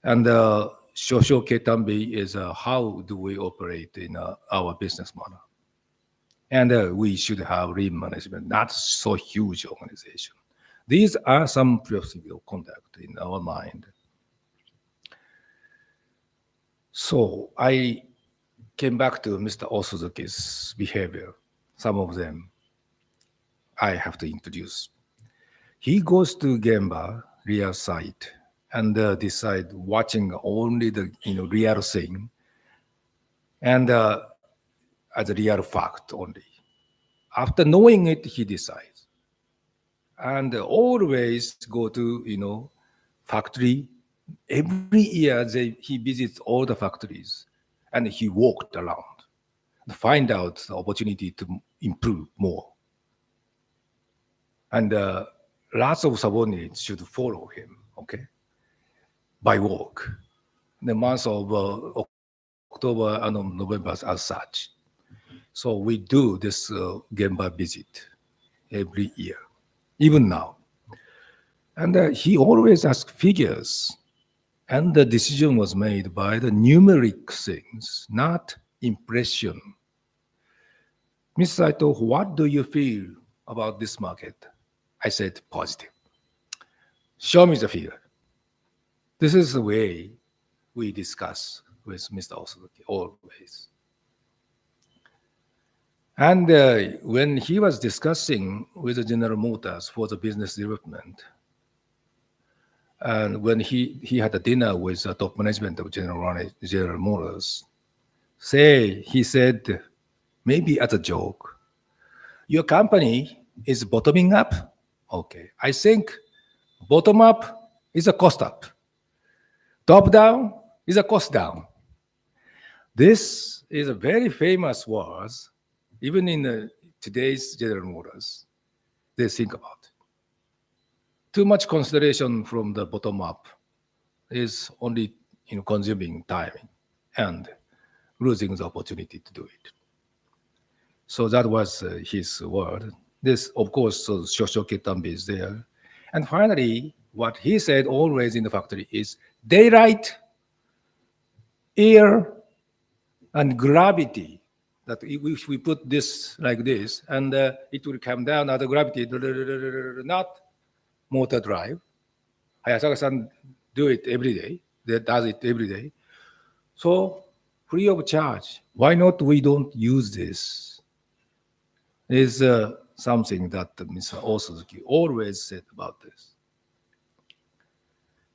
and Shosho Ketambi is how do we operate in our business model. And we should have lean management, not so huge organization. These are some philosophy of conduct in our mind. So I came back to Mr. Osuzuki's behavior. Some of them I have to introduce. He goes to Gemba, real site, and decide watching only the real thing, and as a real fact only. After knowing it, he decides, and always go to factory. Every year he visits all the factories, and he walked around to find out the opportunity to improve more. And lots of subordinates should follow him, okay, by walk. The month of October and November as such. So we do this Gemba visit every year, even now. And he always asks figures. And the decision was made by the numeric things, not impression. Ms. Saito, what do you feel about this market? I said positive. Show me the figure. This is the way we discuss with Mr. Osuzuki, always. And when he was discussing with the General Motors for the business development, And when he had a dinner with the top management of General Motors, he said, maybe as a joke, your company is bottoming up. Okay, I think bottom up is a cost up. Top down is a cost down. This is a very famous word, even in today's General Motors. They think about. Too much consideration from the bottom up is only consuming time and losing the opportunity to do it. So that was his word. This, of course, so Shoshoki Tambi is there. And finally, what he said always in the factory is daylight, air, and gravity. That if we put this like this, and it will come down at the gravity, not motor drive. Hayasaka-san do it every day. They does it every day. So free of charge. Why not we don't use this? Is something that Mr. Osamu always said about this.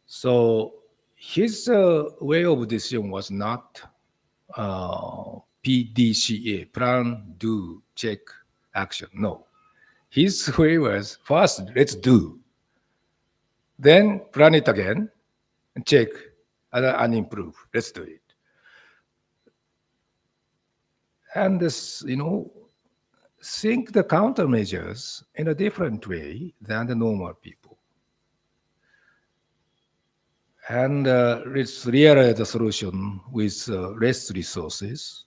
So his way of decision was not PDCA, plan, do, check, action. No. His way was first, let's do. Then plan it again, and check, and improve. Let's do it. And this, think the countermeasures in a different way than the normal people. And let's realize the solution with less resources.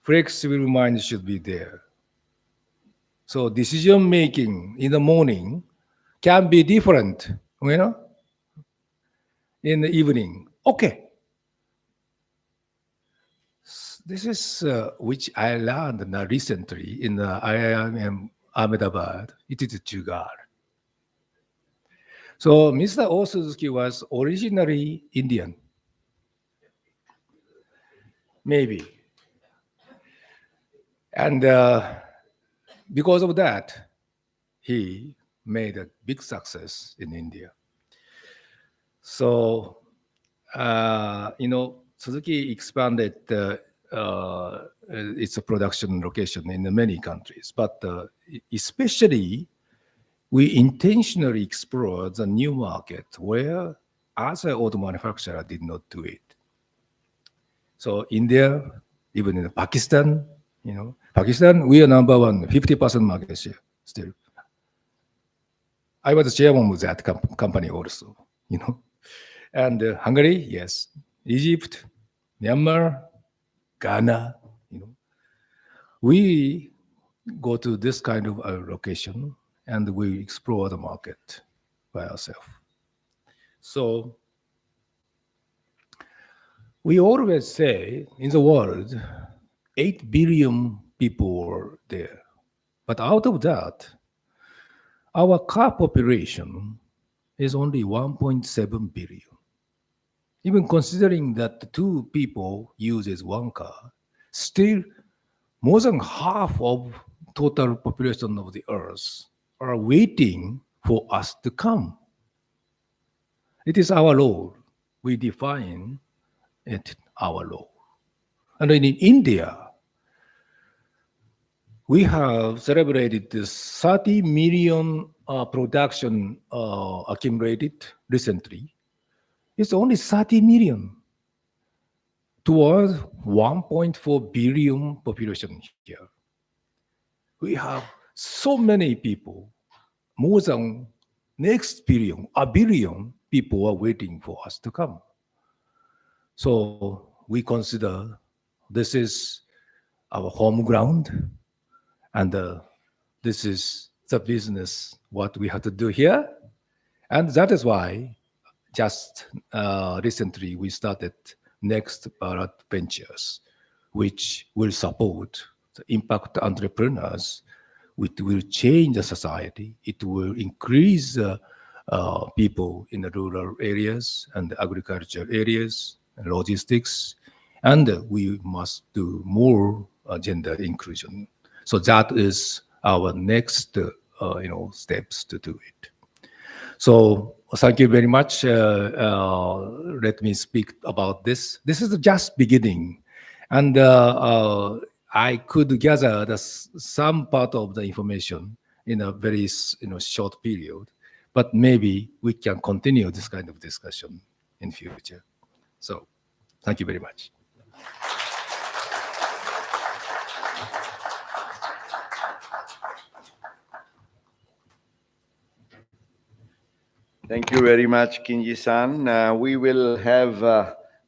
Flexible mind should be there. So decision making in the morning can be different, in the evening. Okay. This is which I learned recently in the IIM Ahmedabad. It is Jugaad. So Mr. Osamu was originally Indian. Maybe. And because of that, he made a big success in India. So, Suzuki expanded its production location in many countries, but especially we intentionally explored the new market where other auto manufacturers did not do it. So India, even in Pakistan, Pakistan, we are number one, 50% market share still. I was the chairman of that company also, And Hungary, yes. Egypt, Myanmar, Ghana, We go to this kind of location and we explore the market by ourselves. So we always say in the world, 8 billion people are there. But out of that, our car population is only 1.7 billion. Even considering that 2 people uses 1 car, still more than half of total population of the earth are waiting for us to come. It is our law. We define it our law. And in India, we have celebrated this 30 million production accumulated recently. It's only 30 million towards 1.4 billion population here. We have so many people, more than next billion, a billion people are waiting for us to come. So we consider this is our home ground, and this is the business, what we have to do here. And that is why just recently we started Next Bharat Ventures, which will support the impact entrepreneurs. It will change the society. It will increase people in the rural areas and the agriculture areas, and logistics, and we must do more gender inclusion. So that is our next, steps to do it. So Thank you very much. Let me speak about this. This is just beginning, and I could gather some part of the information in a very short period. But maybe we can continue this kind of discussion in future. So, thank you very much. Thank you very much, Kinji-san. We will have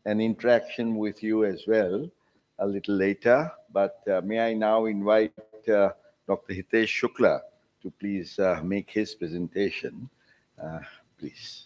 an interaction with you as well a little later. But may I now invite Dr. Hitesh Shukla to please make his presentation, please.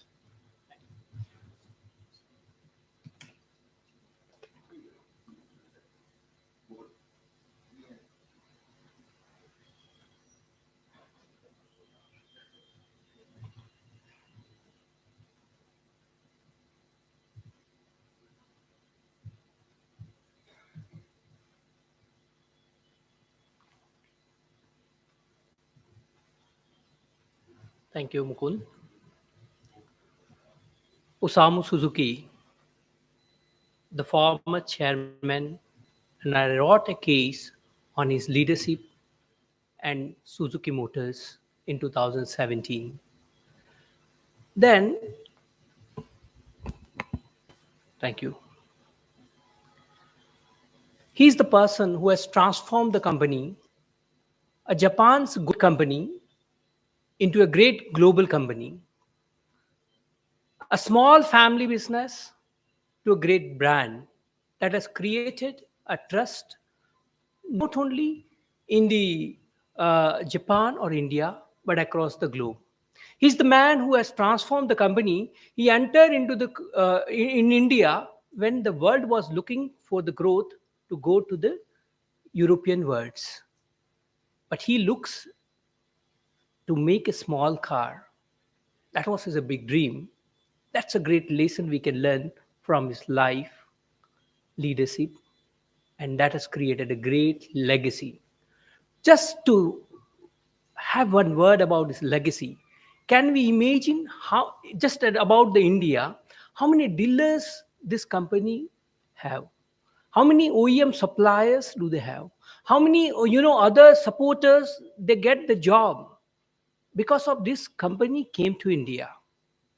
Thank you, Mukund. Osamu Suzuki, the former chairman, and I wrote a case on his leadership and Suzuki Motors in 2017. Then, thank you. He's the person who has transformed the company, a Japan's good company, into a great global company, a small family business to a great brand that has created a trust not only in the Japan or India, but across the globe. He's the man who has transformed the company. He entered into the in India when the world was looking for the growth to go to the European worlds. But he looks to make a small car. That was his a big dream. That's a great lesson we can learn from his life, leadership, and that has created a great legacy. Just to have one word about his legacy, can we imagine how, just about the India, how many dealers this company have? How many OEM suppliers do they have? How many other supporters they get the job because of this company came to India?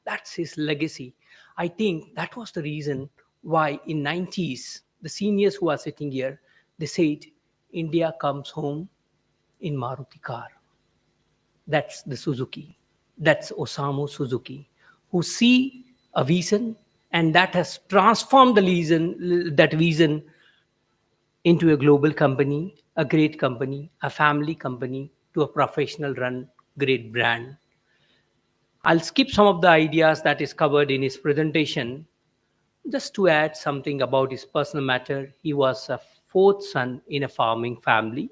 That's his legacy. I think that was the reason why in 90s the seniors who are sitting here, they said India comes home in Maruti car. That's the Suzuki. That's Osamu Suzuki, who see a vision, and that has transformed that vision into a global company, a great company, a family company, to a professional run great brand. I'll skip some of the ideas that is covered in his presentation. Just to add something about his personal matter, he was a fourth son in a farming family.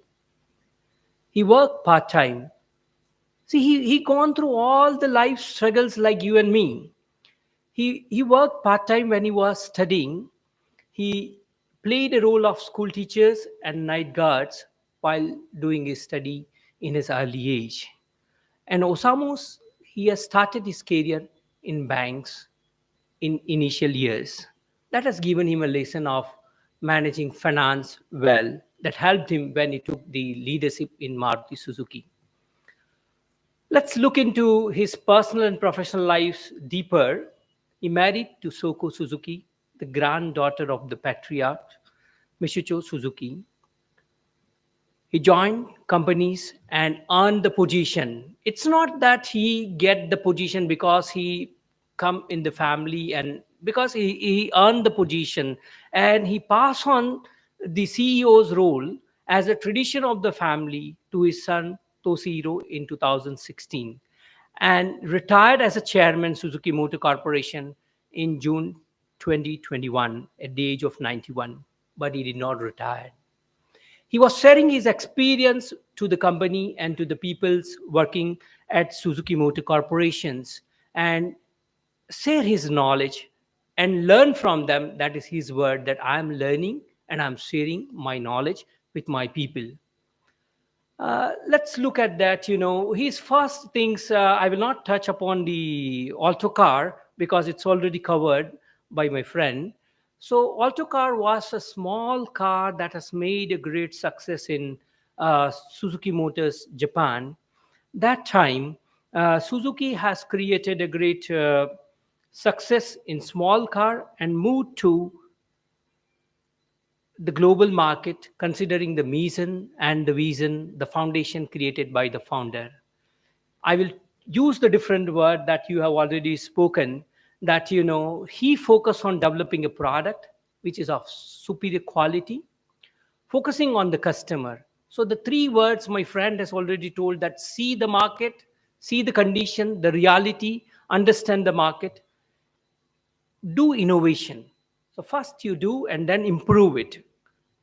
He worked part-time. See, he gone through all the life struggles like you and me. He worked part-time when he was studying. He played a role of school teachers and night guards while doing his study in his early age. And he has started his career in banks in initial years. That has given him a lesson of managing finance well, that helped him when he took the leadership in Maruti Suzuki. Let's look into his personal and professional lives deeper. He married to Soko Suzuki, the granddaughter of the patriarch, Michicho Suzuki. He joined companies and earned the position. It's not that he get the position because he come in the family, and because he earned the position and he passed on the CEO's role as a tradition of the family to his son Toshihiro in 2016, and retired as a chairman Suzuki Motor Corporation in June 2021 at the age of 91. But he did not retire. He was sharing his experience to the company and to the peoples working at Suzuki Motor Corporations, and share his knowledge and learn from them. That is his word, that I am learning and I'm sharing my knowledge with my people. Let's look at that. His first things, I will not touch upon the Alto car because it's already covered by my friend. So, Alto car was a small car that has made a great success in Suzuki Motors, Japan. That time, Suzuki has created a great success in small car and moved to the global market, considering the mission and the vision, the foundation created by the founder. I will use the different word that you have already spoken, that he focused on developing a product which is of superior quality, focusing on the customer. So the three words my friend has already told, that see the market, see the condition, the reality, understand the market, do innovation. So first you do and then improve it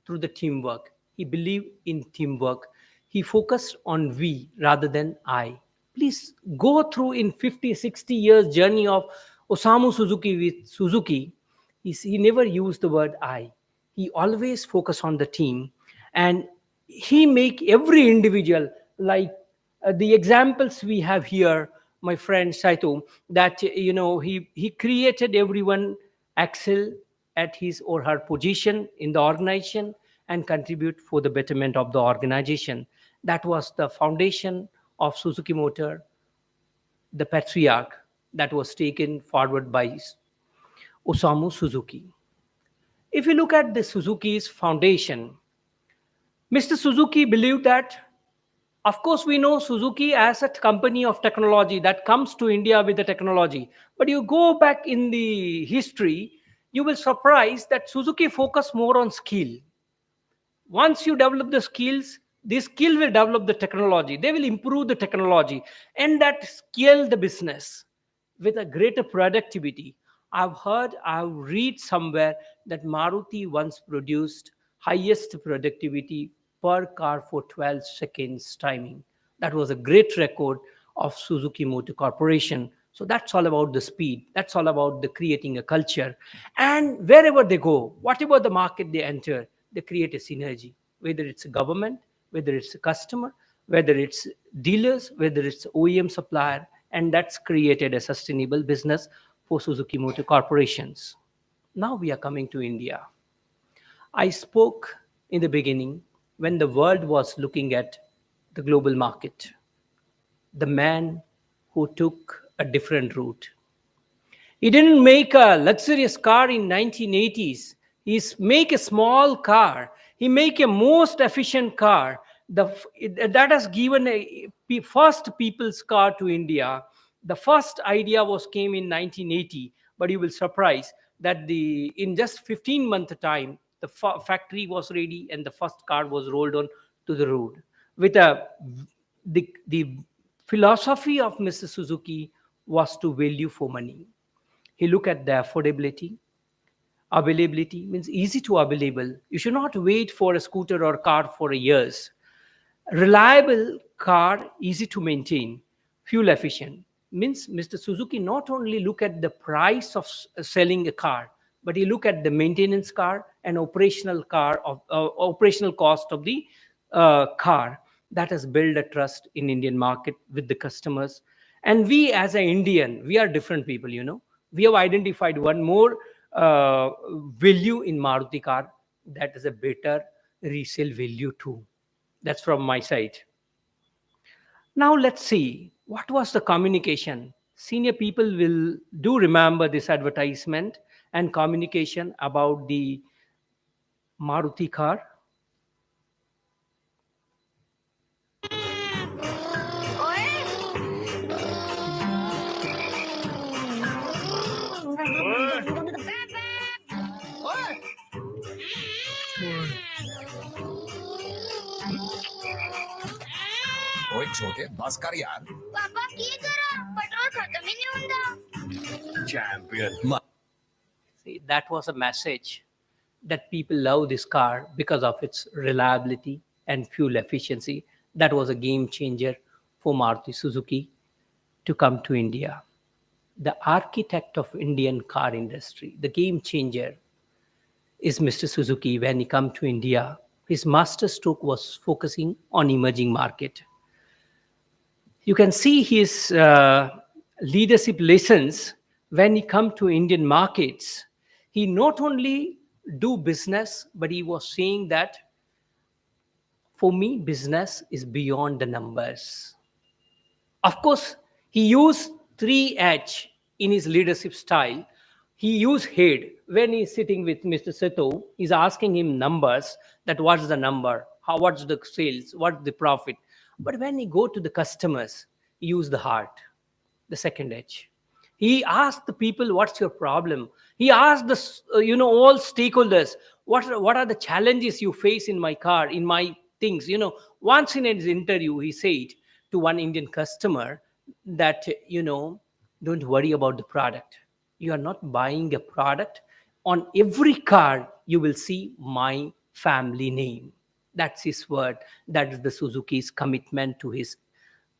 through the teamwork. He believed in teamwork. He focused on we rather than I. Please go through in 50, 60 years journey of Osamu Suzuki with Suzuki. He never used the word I. He always focused on the team, and he make every individual, like the examples we have here, my friend Saito, that he created everyone excel at his or her position in the organization and contribute for the betterment of the organization. That was the foundation of Suzuki Motor, the patriarch that was taken forward by Osamu Suzuki. If you look at the Suzuki's foundation, Mr. Suzuki believed that, of course, we know Suzuki as a company of technology that comes to India with the technology. But you go back in the history, you will surprise that Suzuki focus more on skill. Once you develop the skills, this skill will develop the technology. They will improve the technology, and that scale the business with a greater productivity. I've read somewhere that Maruti once produced highest productivity per car for 12 seconds timing. That was a great record of Suzuki Motor Corporation. So that's all about the speed. That's all about the creating a culture. And wherever they go, whatever the market they enter, they create a synergy, whether it's a government, whether it's a customer, whether it's dealers, whether it's OEM supplier, and that's created a sustainable business for Suzuki Motor Corporations. Now we are coming to India. I spoke in the beginning when the world was looking at the global market, the man who took a different route. He didn't make a luxurious car in 1980s. He make a small car. He make a most efficient car. That has given a first people's car to India. The first idea was came in 1980, but you will surprise that in just 15-month time, the factory was ready and the first car was rolled on to the road. With the philosophy of Mr. Suzuki was to value for money. He look at the affordability. Availability means easy to available. You should not wait for a scooter or car for years. Reliable car, easy to maintain. Fuel efficient means Mr. Suzuki not only look at the price of selling a car, but he look at the maintenance car and operational operational cost of the car. That has built a trust in Indian market with the customers. And we as an Indian, we are different people. We have identified one more value in Maruti car, that is a better resale value too. That's from my side. Now let's see what was the communication. Senior people will do remember this advertisement and communication about the Maruti car. ओए छोटे बस कर यार पापा की करा petrol खत्म ही नहीं होता champion See, that was a message that people love this car because of its reliability and fuel efficiency. That was a game changer for Maruti Suzuki to come to India. The architect of Indian car industry, the game changer, is Mr. Suzuki when he come to India. His master stroke was focusing on emerging market. You can see his leadership lessons when he come to Indian markets. He not only do business, but he was saying that for me, business is beyond the numbers. Of course, he used 3H in his leadership style. He used head. When he's sitting with Mr. Seto, he's asking him numbers, that what's the number, what's the sales, what's the profit. But when he go to the customers, he use the heart, the second H. He asked the people, what's your problem? He asked all stakeholders, what are the challenges you face in my car, in my things? Once in his interview, he said to one Indian customer that, don't worry about the product. You are not buying a product. On every car, you will see my family name. That's his word. That is the Suzuki's commitment to his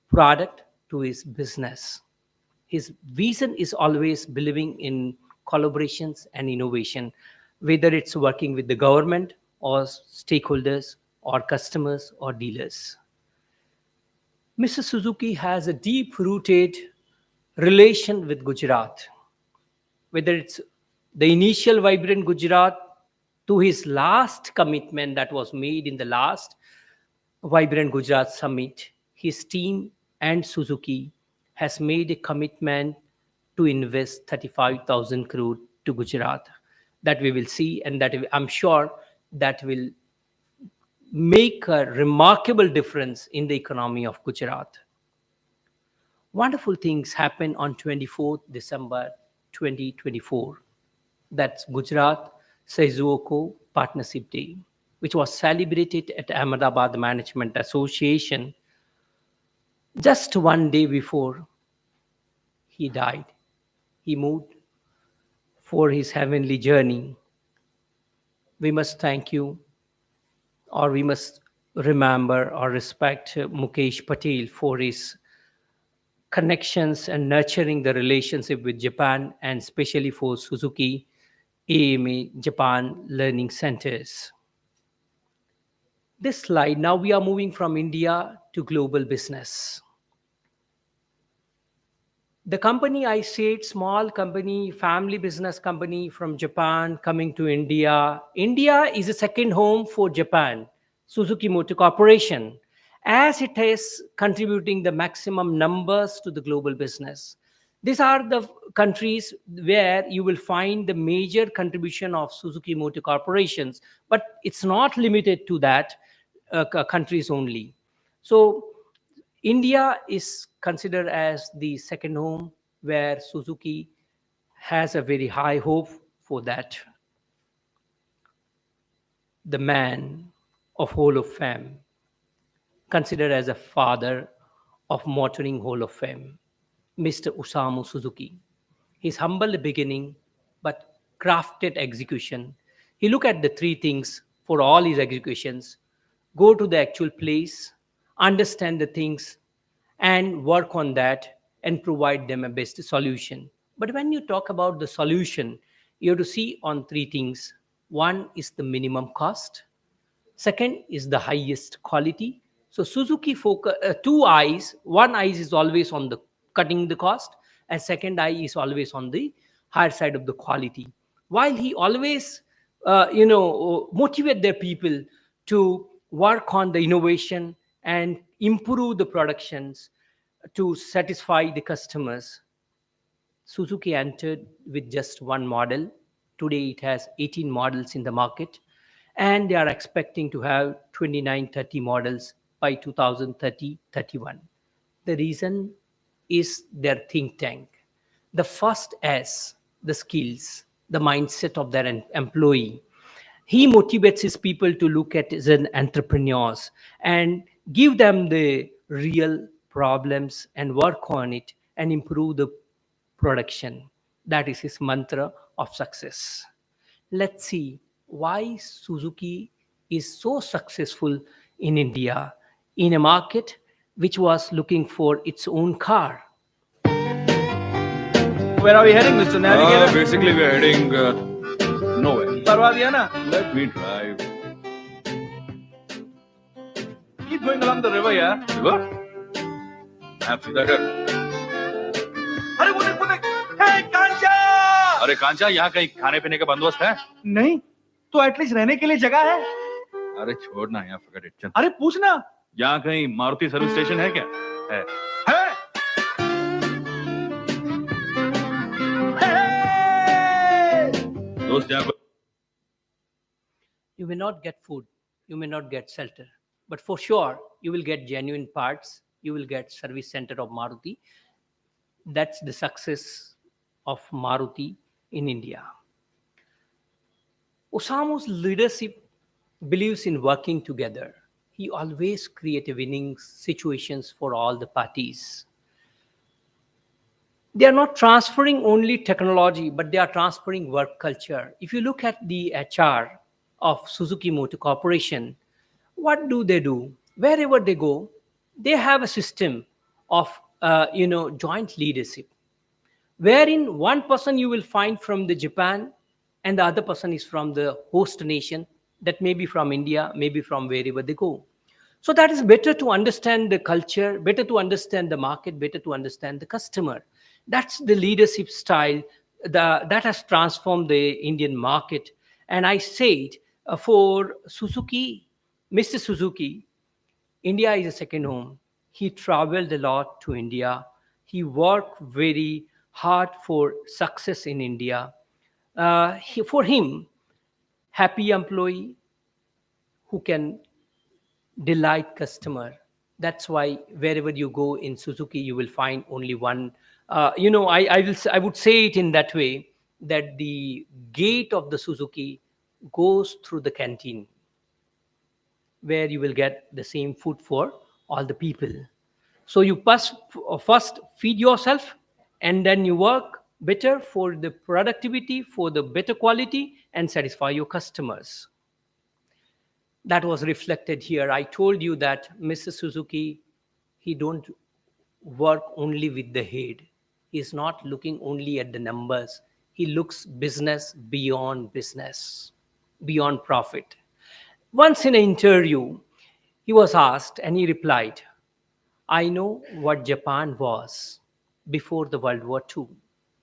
product, to his business. His vision is always believing in collaborations and innovation, whether it's working with the government or stakeholders or customers or dealers. Mr. Suzuki has a deep-rooted relation with Gujarat, whether it's the initial vibrant Gujarat to his last commitment that was made in the last Vibrant Gujarat Summit. His team and Suzuki has made a commitment to invest 35,000 crore to Gujarat. That we will see, and that I'm sure that will make a remarkable difference in the economy of Gujarat. Wonderful things happen on 24th December 2024. That's Gujarat Suzuki Partnership Day, which was celebrated at Ahmedabad Management Association just one day before he died. He moved for his heavenly journey. We must thank you, or we must remember or respect Mukesh Patel for his connections and nurturing the relationship with Japan, and especially for Suzuki AMA Japan Learning Centers. This slide, now we are moving from India to global business. The company I said, small company, family business company from Japan coming to India. India is a second home for Japan, Suzuki Motor Corporation, as it is contributing the maximum numbers to the global business. These are the countries where you will find the major contribution of Suzuki Motor Corporations, but it's not limited to that countries only. So India is considered as the second home, where Suzuki has a very high hope for that. The man of Hall of Fame, considered as a father of motoring Hall of Fame, Mr. Osamu Suzuki. His humble beginning, but crafted execution. He looked at the three things for all his executions: go to the actual place, understand the things, and work on that and provide them a best solution. But when you talk about the solution, you have to see on three things. One is the minimum cost. Second is the highest quality. So Suzuki focus two eyes. One eye is always on the cutting the cost, and second eye is always on the higher side of the quality. While he always motivate their people to work on the innovation and improve the productions to satisfy the customers. Suzuki entered with just one model. Today it has 18 models in the market, and they are expecting to have 29-30 models by 2030-31. The reason is their think tank. The first S, the skills, the mindset of their employee. He motivates his people to look at as an entrepreneurs and give them the real problems and work on it and improve the production. That is his mantra of success. Let's see why Suzuki is so successful in India, in a market which was looking for its own car. Where are we heading, Mr. Navigator? Basically, we're heading nowhere. Parwa diya na? Let me drive. going along the river, yeah. River? Map सीधा कर. अरे वो देख, हे कांचा! अरे कांचा, यहाँ कहीं खाने पीने का बंदोबस्त है? नहीं, तो एटलीस्ट रहने के लिए जगह है. अरे छोड़ ना यार, forget it. चल. अरे पूछना. यहाँ कहीं मारुति सर्विस स्टेशन है क्या? है. दोस्त यहाँ You may not get food, you may not get shelter, but for sure you will get genuine parts, you will get service center of Maruti. That's the success of Maruti in India. Osamu's leadership believes in working together. He always creates winning situations for all the parties. They are not transferring only technology, but they are transferring work culture. If you look at the HR of Suzuki Motor Corporation, what do? Wherever they go, they have a system of joint leadership, wherein one person you will find from the Japan and the other person is from the host nation, that may be from India, maybe from wherever they go. So that is better to understand the culture, better to understand the market, better to understand the customer. That's the leadership style that has transformed the Indian market. And I said, for Suzuki, Mr. Suzuki, India is a second home. He traveled a lot to India. He worked very hard for success in India. For him, happy employee who can delight customer. That's why wherever you go in Suzuki, you will find only one. I would say it in that way, that the gate of the Suzuki goes through the canteen, where you will get the same food for all the people. So you first feed yourself, and then you work better for the productivity, for the better quality, and satisfy your customers. That was reflected here. I told you that Mr. Suzuki, he don't work only with the head. He's not looking only at the numbers. He looks business, beyond profit. Once in an interview, he was asked and he replied, I know what Japan was before the World War II.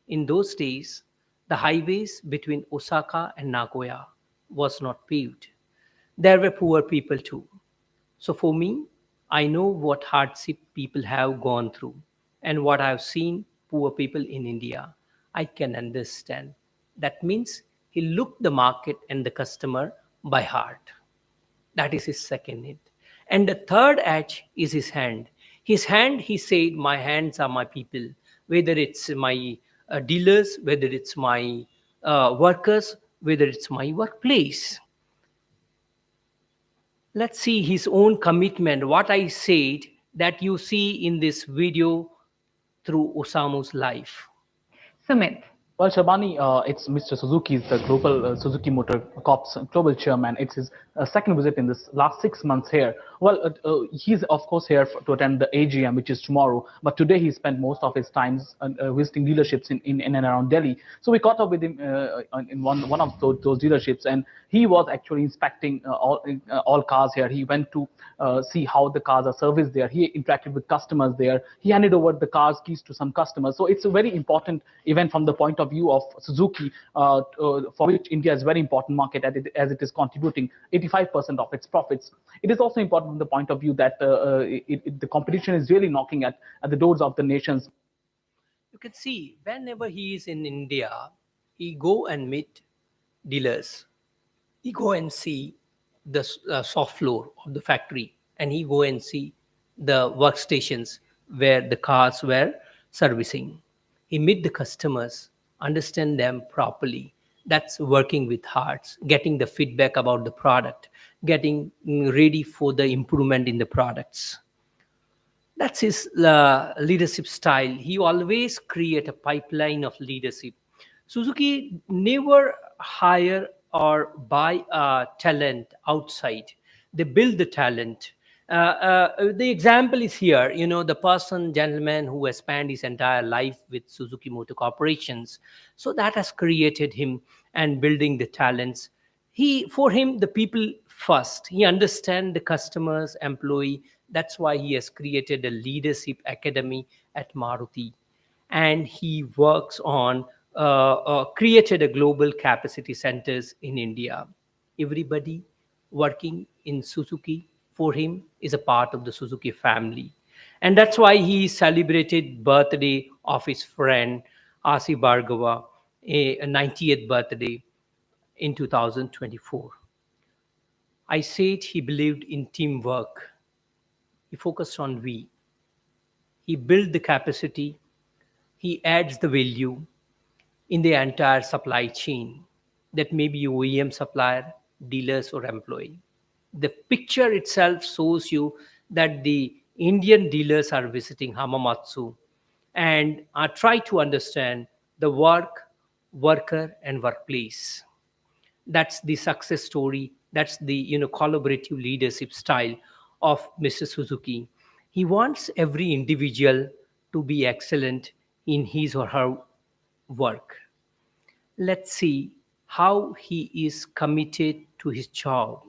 In those days, the highways between Osaka and Nagoya was not paved. There were poor people too. So for me, I know what hardship people have gone through and what I've seen poor people in India. I can understand. That means he looked the market and the customer by heart. That is his second hint. And the third edge is his hand. His hand, he said, my hands are my people. Whether it's my dealers, whether it's my workers, whether it's my workplace. Let's see his own commitment, what I said that you see in this video through Osamu's life. Sumit. Well, Shabani, it's Mr. Suzuki, the global Suzuki Motor Corp's global chairman. It's his second visit in this last 6 months here. Well, he's of course here to attend the AGM, which is tomorrow. But today he spent most of his time visiting dealerships in and around Delhi. So we caught up with him in one of those dealerships, and he was actually inspecting all cars here. He went to see how the cars are serviced there. He interacted with customers there. He handed over the car's keys to some customers. So it's a very important event from the point of view of Suzuki, for which India is a very important market as it is contributing 85% of its profits. It is also important from the point of view that the competition is really knocking at the doors of the nations. You can see whenever he is in India, he go and meet dealers. He go and see the soft floor of the factory, and he go and see the workstations where the cars were servicing. He meet the customers, understand them properly. That's working with hearts, getting the feedback about the product, getting ready for the improvement in the products. That's his leadership style. He always create a pipeline of leadership. Suzuki never hire or buy talent outside. They build the talent. The example is here, the gentleman who has spent his entire life with Suzuki Motor Corporations. So that has created him and building the talents. For him, the people first. He understands the customers, employee That's why he has created a leadership academy at Maruti, and he works on created a global capacity centers in India. Everybody working in Suzuki for him is a part of the Suzuki family, and that's why he celebrated birthday of his friend Asi Bhargava, a 90th birthday in 2024. I said he believed in teamwork. He focused on we. He built the capacity. He adds the value in the entire supply chain. That may be OEM supplier, dealers, or employee. The picture itself shows you that the Indian dealers are visiting Hamamatsu and are trying to understand the work, worker, and workplace. That's the success story. That's the collaborative leadership style of Mr. Suzuki. He wants every individual to be excellent in his or her work. Let's see how he is committed to his job.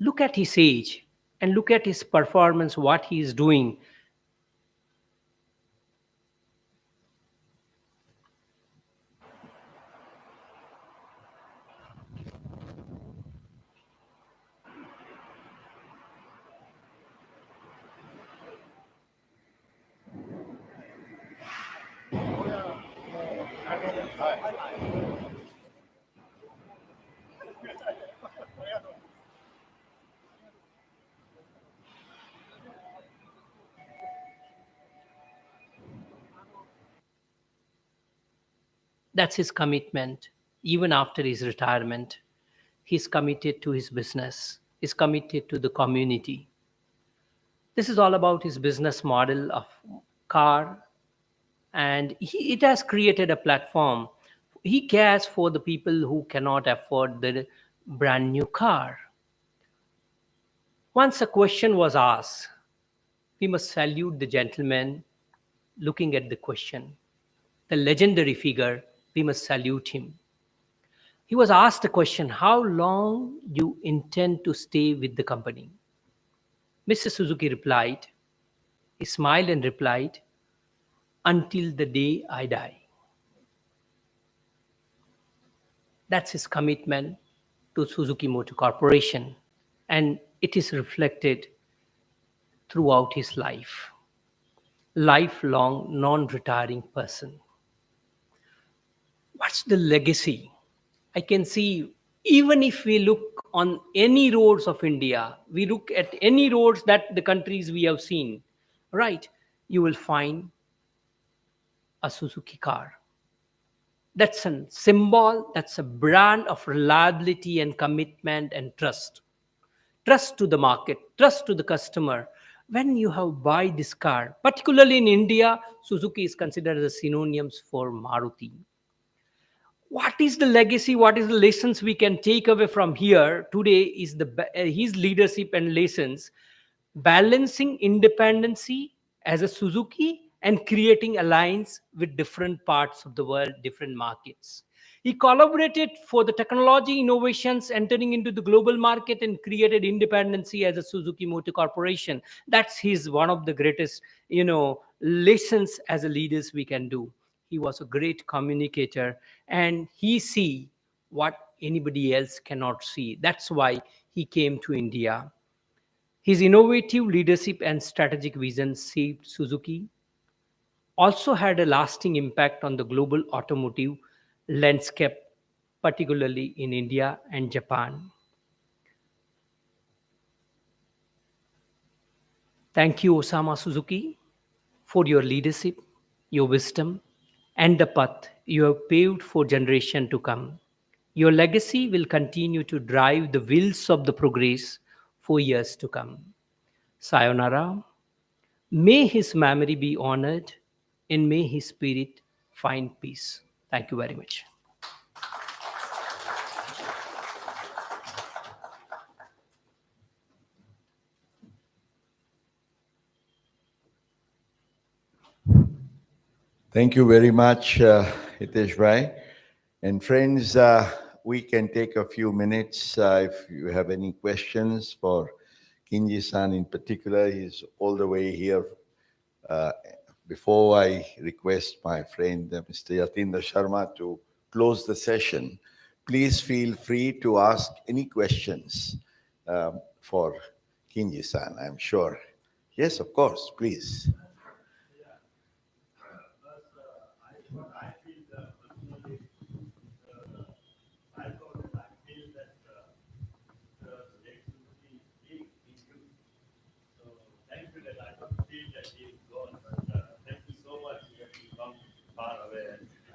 Look at his age and look at his performance, what he is doing. That's his commitment. Even after his retirement, he's committed to his business, he's committed to the community. This is all about his business model of car, and it has created a platform. He cares for the people who cannot afford the brand new car. Once a question was asked, we must salute the gentleman looking at the question. The legendary figure, we must salute him. He was asked a question, how long you intend to stay with the company? Mr. Suzuki replied, he smiled and replied, until the day I die. That's his commitment to Suzuki Motor Corporation, and it is reflected throughout his life. Lifelong, non-retiring person. What's the legacy? I can see, even if we look on any roads of India, we look at any roads that the countries we have seen, right? You will find a Suzuki car. That's a symbol, that's a brand of reliability and commitment and trust. Trust to the market, trust to the customer. When you have buy this car, particularly in India, Suzuki is considered as synonyms for Maruti. What is the legacy, what is the lessons we can take away from here today is his leadership and lessons, balancing independency as a Suzuki and creating alliance with different parts of the world, different markets. He collaborated for the technology innovations entering into the global market and created independency as a Suzuki Motor Corporation. That's his one of the greatest lessons as a leaders we can do. He was a great communicator, and he see what anybody else cannot see. That's why he came to India. His innovative leadership and strategic vision shaped Suzuki, also had a lasting impact on the global automotive landscape, particularly in India and Japan. Thank you, Osamu Suzuki, for your leadership, your wisdom, and the path you have paved for generations to come. Your legacy will continue to drive the wheels of the progress for years to come. Sayonara. May his memory be honored and may his spirit find peace. Thank you very much. Thank you very much, Hitesh Bhai. And friends, we can take a few minutes if you have any questions for Kinji-san in particular. He's all the way here. Before I request my friend Mr. Yatindra Sharma to close the session, please feel free to ask any questions for Kinji-san, I'm sure. Yes, of course, please.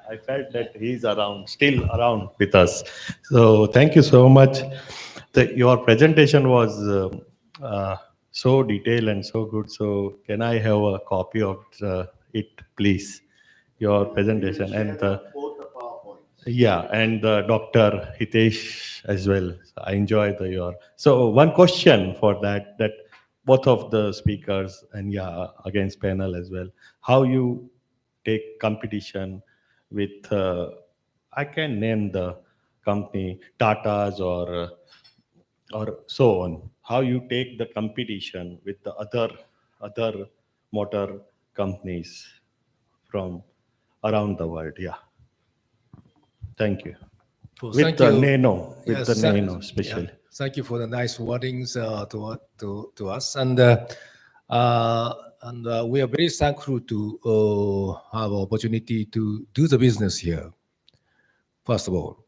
I felt that he's around, still around with us. So thank you so much. Your presentation was so detailed and so good. So can I have a copy of it, please? Your presentation and Both the PowerPoints. yeah, and Dr. Hitesh as well. I enjoyed your. So one question for that both of the speakers and yeah, against panel as well. How you take competition with I can name the company Tata's or so on. How you take the competition with the other motor companies from around the world. Yeah. Thank you. Well, With thank the you. nano, with Yes, the nano especially. yeah. Thank you for the nice wordings to us, and we are very thankful to have opportunity to do the business here. First of all,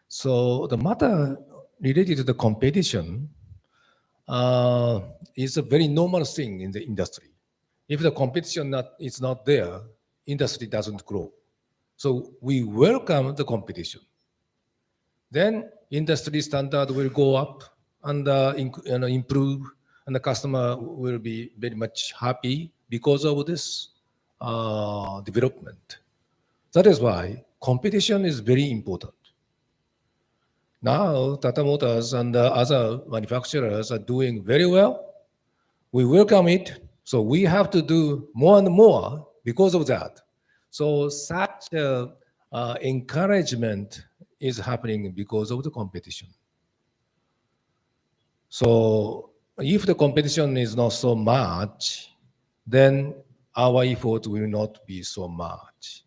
so the matter related to the competition is a very normal thing in the industry. If the competition is not there, industry doesn't grow. So we welcome the competition. Then industry standard will go up and improve, and the customer will be very much happy because of this development. That is why competition is very important. Now, Tata Motors and other manufacturers are doing very well. We welcome it. So we have to do more and more because of that. So such encouragement is happening because of the competition. So if the competition is not so much, then our effort will not be so much.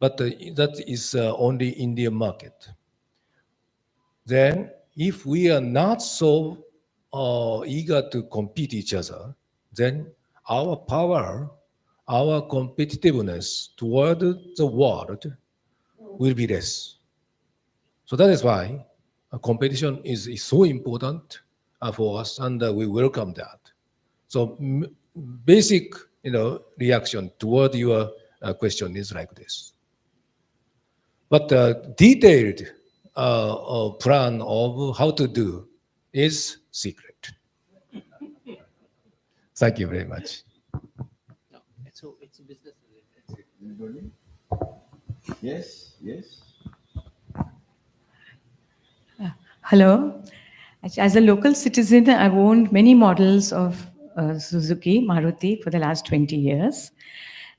But that is only Indian market. Then if we are not so eager to compete each other, then our power, our competitiveness toward the world will be less. So that is why competition is so important for us, and we welcome that. So basic, reaction toward your question is like this. But detailed plan of how to do is secret. Thank you very much. So it's business related. Yes, yes. Hello. As a local citizen, I've owned many models of Suzuki, Maruti for the last 20 years.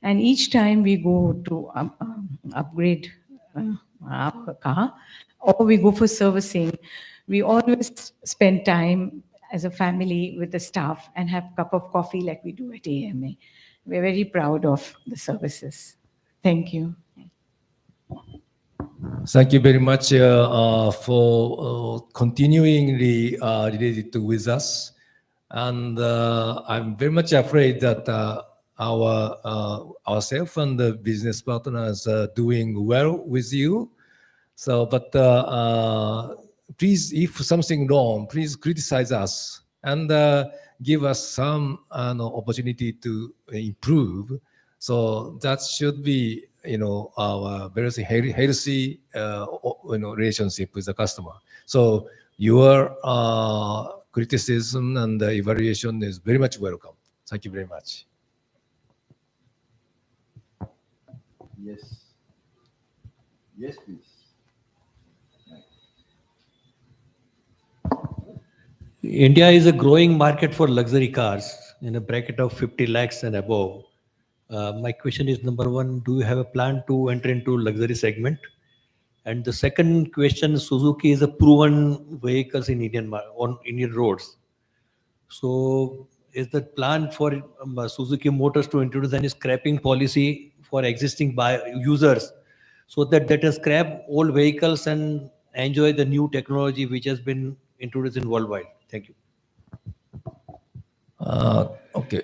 And each time we go to upgrade our car or we go for servicing, we always spend time as a family with the staff and have a cup of coffee like we do at AMA. We're very proud of the services. Thank you. Thank you very much for continuingly related with us. And I'm very much afraid that ourselves and the business partners are doing well with you. So, but please, if something wrong, please criticize us and give us some opportunity to improve. So that should be, our very healthy, relationship with the customer. So your criticism and evaluation is very much welcome. Thank you very much. Yes. Yes, please. India is a growing market for luxury cars in a bracket of 50 lakhs and above. My question is, number one, do you have a plan to enter into luxury segment? And the second question, Suzuki is a proven vehicles in on Indian roads. So is the plan for Suzuki Motors to introduce any scrapping policy for existing users so that they can scrap old vehicles and enjoy the new technology which has been introduced in worldwide? Thank you. Okay.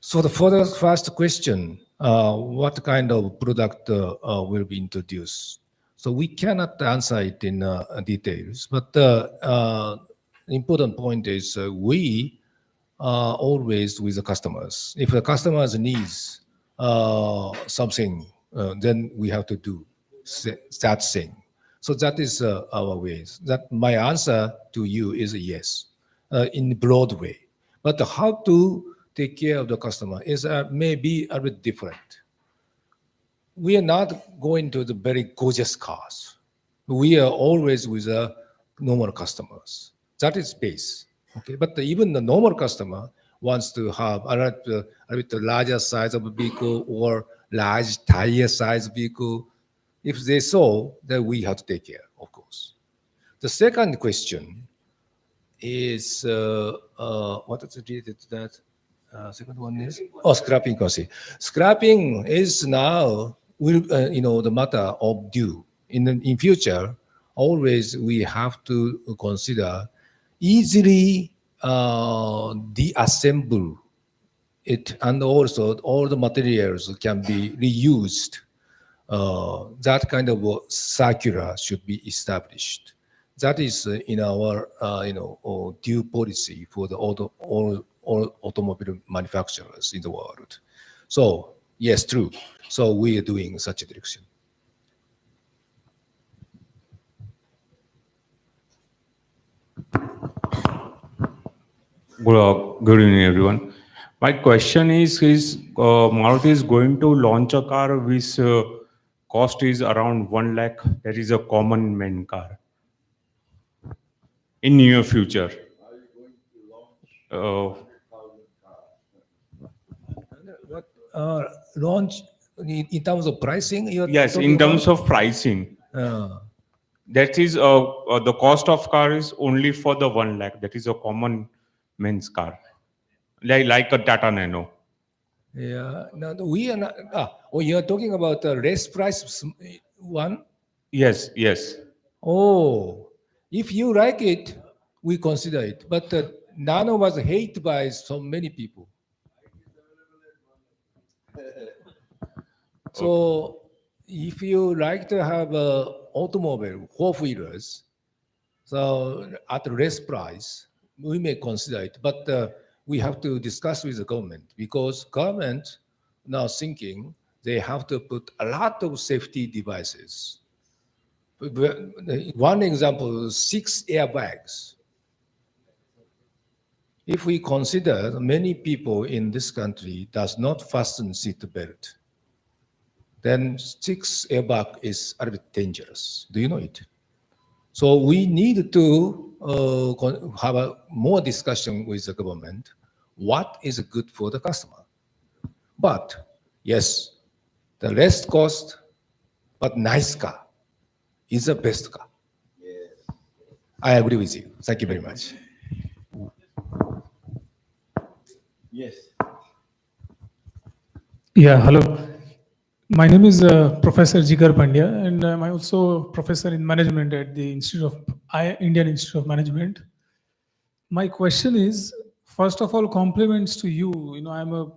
So for the first question, what kind of product will be introduced? So we cannot answer it in details, but the important point is we are always with the customers. If the customers needs something, then we have to do that thing. So that is our ways. That my answer to you is yes, in broad way. But how to take care of the customer is maybe a bit different. We are not going to the very gorgeous cars. We are always with the normal customers. That is base. Okay, but even the normal customer wants to have a bit larger size of a vehicle or large tire size vehicle. If they so, then we have to take care, of course. The second question is what is related to that? Second one is scrapping policy. Scrapping is now the matter of due. In future, always we have to consider easily deassemble it, and also all the materials can be reused. That kind of circular should be established. That is in our due policy for the all automobile manufacturers in the world. So yes, true. So we are doing such a direction. Good evening, everyone. My question is Maruti is going to launch a car which cost is around 1 lakh. That is a common man car in near future. Launch in terms of pricing? Yes, in terms of pricing. That is the cost of car is only for the 1 lakh. That is a common man's car, like a Tata Nano. Yeah, no, we are not. You are talking about the less price one? Yes, yes. Oh, if you like it, we consider it. But Nano was hated by so many people. So if you like to have a automobile, four-wheelers, so at less price, we may consider it. But we have to discuss with the government, because government now thinking they have to put a lot of safety devices. One example, 6 airbags. If we consider many people in this country does not fasten seat belt, then 6 airbag is a bit dangerous. Do you know it? So we need to have a more discussion with the government. What is good for the customer? But yes, the less cost but nice car is the best car. Yes. I agree with you. Thank you very much. Yes. Yeah, hello. My name is Professor Jigar Pandya, and I'm also professor in management at the Indian Institute of Management. My question is, first of all, compliments to you. I'm a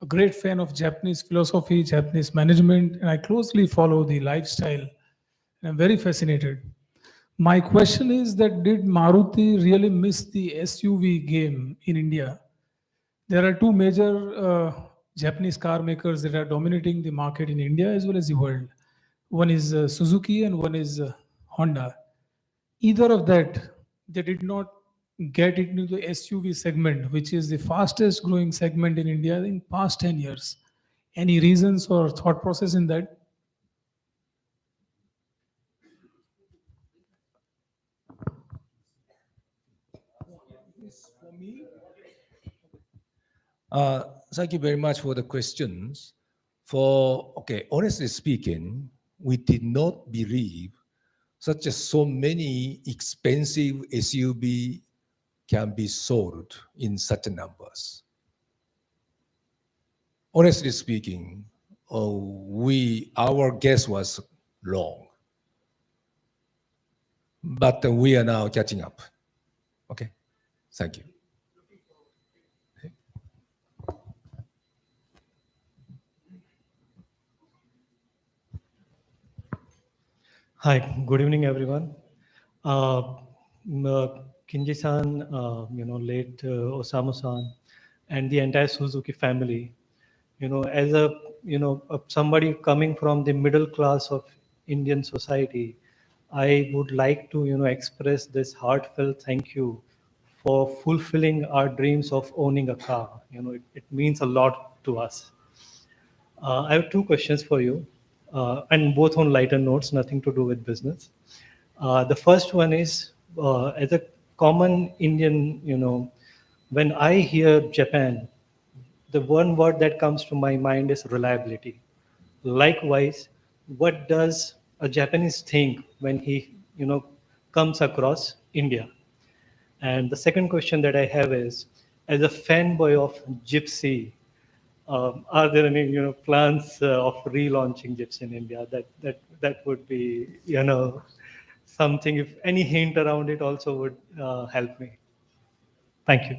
great fan of Japanese philosophy, Japanese management, and I closely follow the lifestyle. And I'm very fascinated. My question is that did Maruti really miss the SUV game in India? There are two major Japanese car makers that are dominating the market in India as well as the world. One is Suzuki and one is Honda. Either of that, they did not get into the SUV segment, which is the fastest growing segment in India in past 10 years. Any reasons or thought process in that? Thank you very much for the questions. Honestly speaking, we did not believe so many expensive SUV can be sold in such numbers. Honestly speaking, our guess was wrong, but we are now catching up. Okay, thank you. Hi, good evening, everyone. Kinji-san, late Osamu-san, and the entire Suzuki family. As somebody coming from the middle class of Indian society, I would like to, express this heartfelt thank you for fulfilling our dreams of owning a car. It means a lot to us. I have two questions for you, and both on lighter notes, nothing to do with business. The first one is, as a common Indian, when I hear Japan, the one word that comes to my mind is reliability. Likewise, what does a Japanese think when he, comes across India? And the second question that I have is, as a fanboy of Gypsy, are there any plans of relaunching Gypsy in India? That would be something. If any hint around it also would help me. Thank you.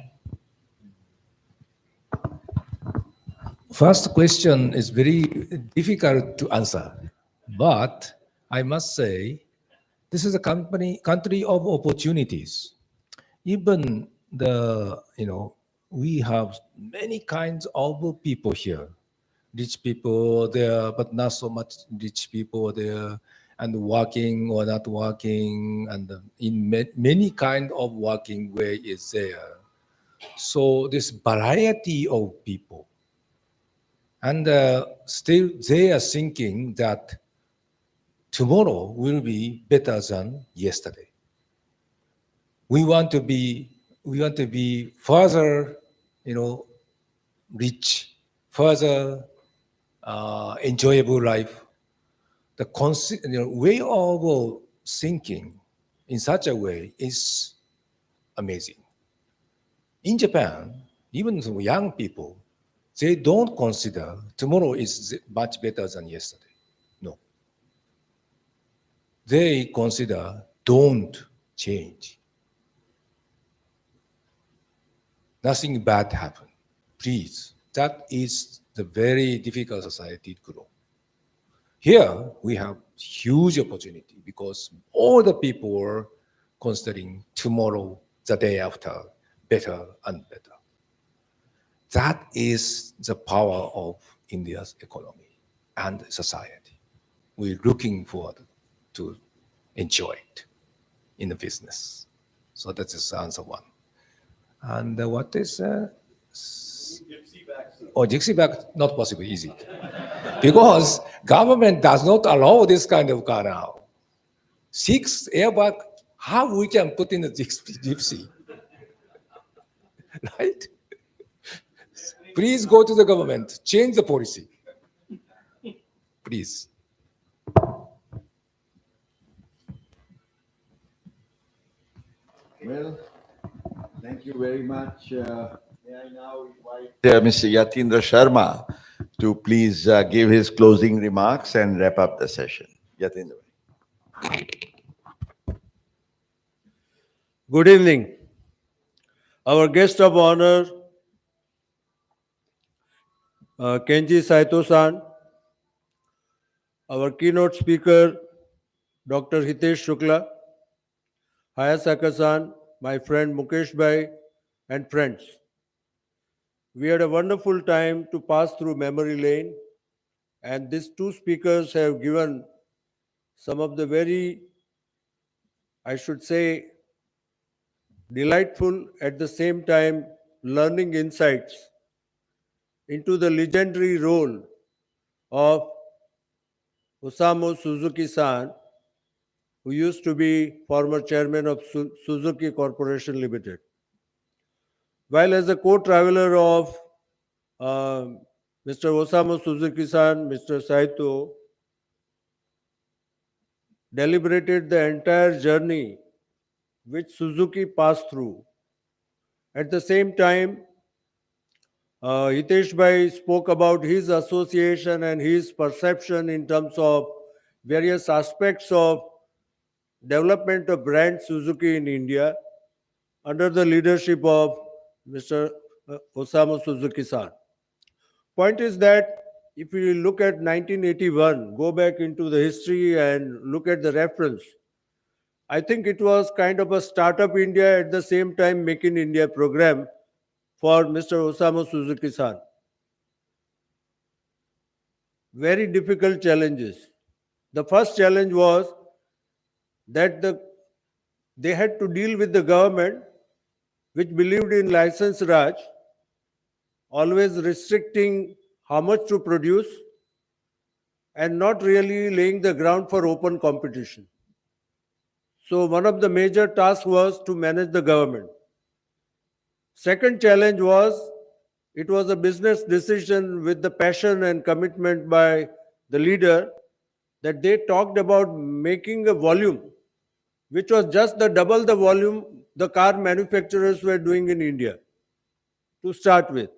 First question is very difficult to answer, but I must say this is a country of opportunities. Even we have many kinds of people here. Rich people there, but not so much rich people there, and working or not working, and in many kind of working way is there. So this variety of people, and still they are thinking that tomorrow will be better than yesterday. We want to be further, rich, further enjoyable life. The way of thinking in such a way is amazing. In Japan, even some young people, they don't consider tomorrow is much better than yesterday. No. They consider don't change. Nothing bad happen. Please. That is the very difficult society to grow. Here we have huge opportunity because all the people are considering tomorrow, the day after, better and better. That is the power of India's economy and society. We're looking forward to enjoy it in the business. So that is answer one. And what is gypsy bag? Not possible, easy. Because government does not allow this kind of car now. 6 airbag, how we can put in a gypsy? Right? Please go to the government, change the policy. Please. Well, thank you very much. May I now invite Mr. Yatindra Sharma to please give his closing remarks and wrap up the session. Yatindra. Good evening. Our guest of honor, Kenji Saito-san, our keynote speaker, Dr. Hitesh Shukla, Hayasaka-san, my friend Mukesh Bhai, and friends. We had a wonderful time to pass through memory lane, and these two speakers have given some of the very, I should say, delightful, at the same time, learning insights into the legendary role of Osamu Suzuki-san, who used to be former chairman of Suzuki Corporation Limited. While as a co-traveler of Mr. Osamu Suzuki-san, Mr. Saito deliberated the entire journey which Suzuki passed through At the same time, Hitesh Bhai spoke about his association and his perception in terms of various aspects of development of brand Suzuki in India under the leadership of Mr. Osamu Suzuki-san. Point is that if we look at 1981, go back into the history and look at the reference, I think it was kind of a startup India at the same time Make in India program for Mr. Osamu Suzuki-san. Very difficult challenges. The first challenge was that they had to deal with the government which believed in license Raj, always restricting how much to produce and not really laying the ground for open competition. So one of the major tasks was to manage the government. Second challenge was it was a business decision with the passion and commitment by the leader that they talked about making a volume which was just the double the volume the car manufacturers were doing in India to start with.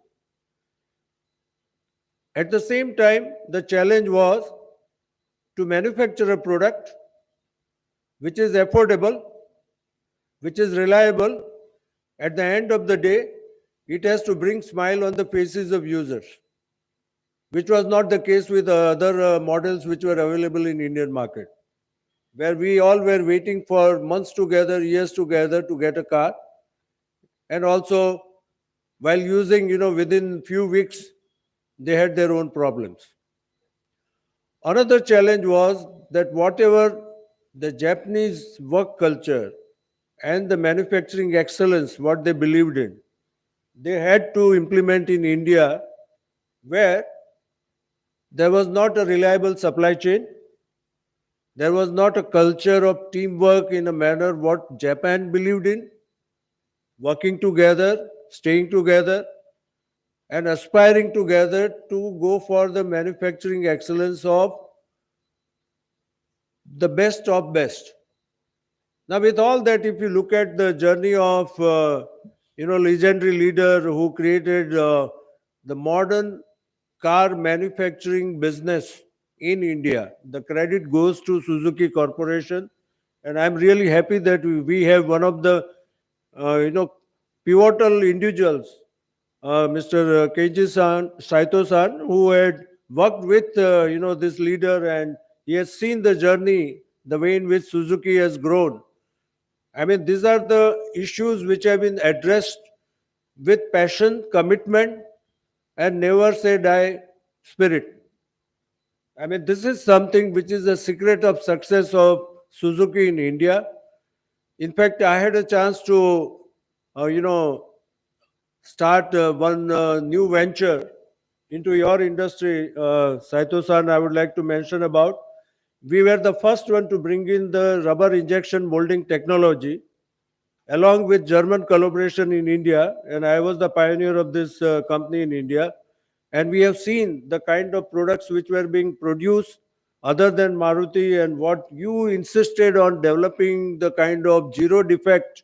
At the same time, the challenge was to manufacture a product which is affordable, which is reliable. At the end of the day, it has to bring smile on the faces of users, which was not the case with other models which were available in Indian market, where we all were waiting for months together, years together to get a car. And also, while using, within few weeks, they had their own problems. Another challenge was that whatever the Japanese work culture and the manufacturing excellence, what they believed in, they had to implement in India, where there was not a reliable supply chain, there was not a culture of teamwork in a manner what Japan believed in, working together, staying together, and aspiring together to go for the manufacturing excellence of the best of best. Now, with all that, if you look at the journey of legendary leader who created the modern car manufacturing business in India, the credit goes to Suzuki Corporation, and I'm really happy that we have one of the pivotal individuals, Mr. Keiji-san, Saito-san, who had worked with this leader, and he has seen the journey, the way in which Suzuki has grown. I mean, these are the issues which have been addressed with passion, commitment, and never say die spirit. I mean, this is something which is a secret of success of Suzuki in India. In fact, I had a chance to, start one new venture into your industry, Saito-san, I would like to mention about. We were the first one to bring in the rubber injection molding technology along with German collaboration in India, and I was the pioneer of this company in India. And we have seen the kind of products which were being produced other than Maruti, and what you insisted on developing the kind of zero defect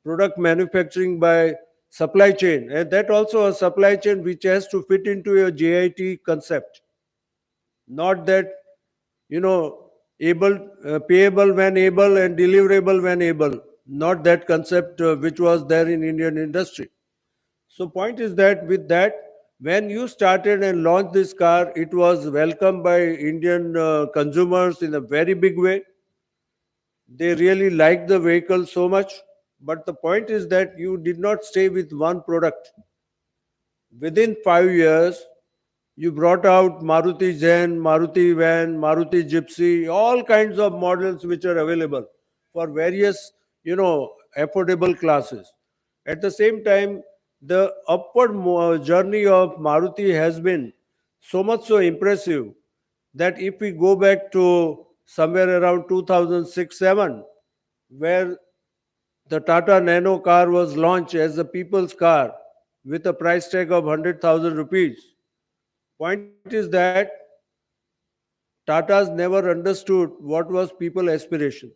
product manufacturing by supply chain, and that also a supply chain which has to fit into a JIT concept, not that able payable when able and deliverable when able, not that concept which was there in Indian industry. So point is that with that, when you started and launched this car, it was welcomed by Indian consumers in a very big way. They really liked the vehicle so much. But the point is that you did not stay with one product. Within 5 years, you brought out Maruti Zen, Maruti Van, Maruti Gypsy, all kinds of models which are available for various, affordable classes. At the same time, the upward journey of Maruti has been so much so impressive that if we go back to somewhere around 2006-7, where the Tata Nano car was launched as a people's car with a price tag of 100,000 rupees. Point is that Tata's never understood what was people aspiration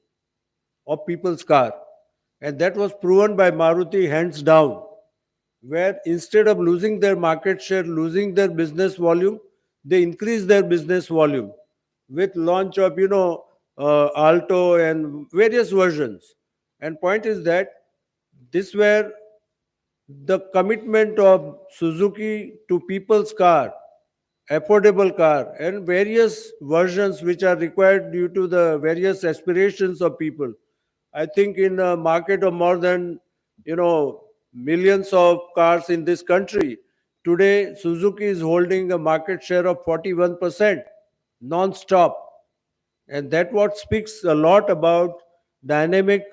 of people's car. And that was proven by Maruti hands down, where instead of losing their market share, losing their business volume, they increase their business volume with launch of, Alto and various versions. And point is that this where the commitment of Suzuki to people's car, affordable car, and various versions which are required due to the various aspirations of people. I think in a market of more than, millions of cars in this country, today Suzuki is holding a market share of 41% non-stop. And that what speaks a lot about dynamic,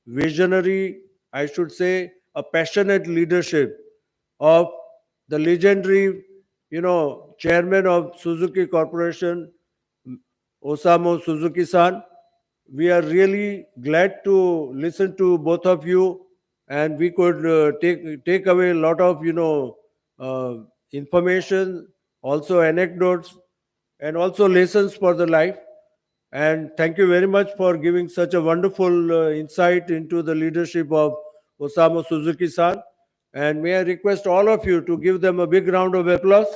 visionary, I should say, a passionate leadership of the legendary, chairman of Suzuki Corporation, Osamu Suzuki-san. We are really glad to listen to both of you, and we could take away a lot of, information, also anecdotes, and also lessons for the life. And thank you very much for giving such a wonderful insight into the leadership of Osamu Suzuki-san. And may I request all of you to give them a big round of applause.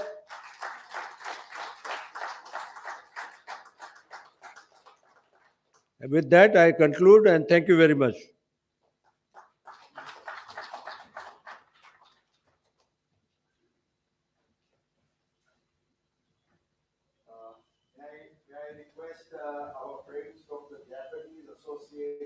And with that, I conclude and thank you very much. May I request our friends from the Japanese Association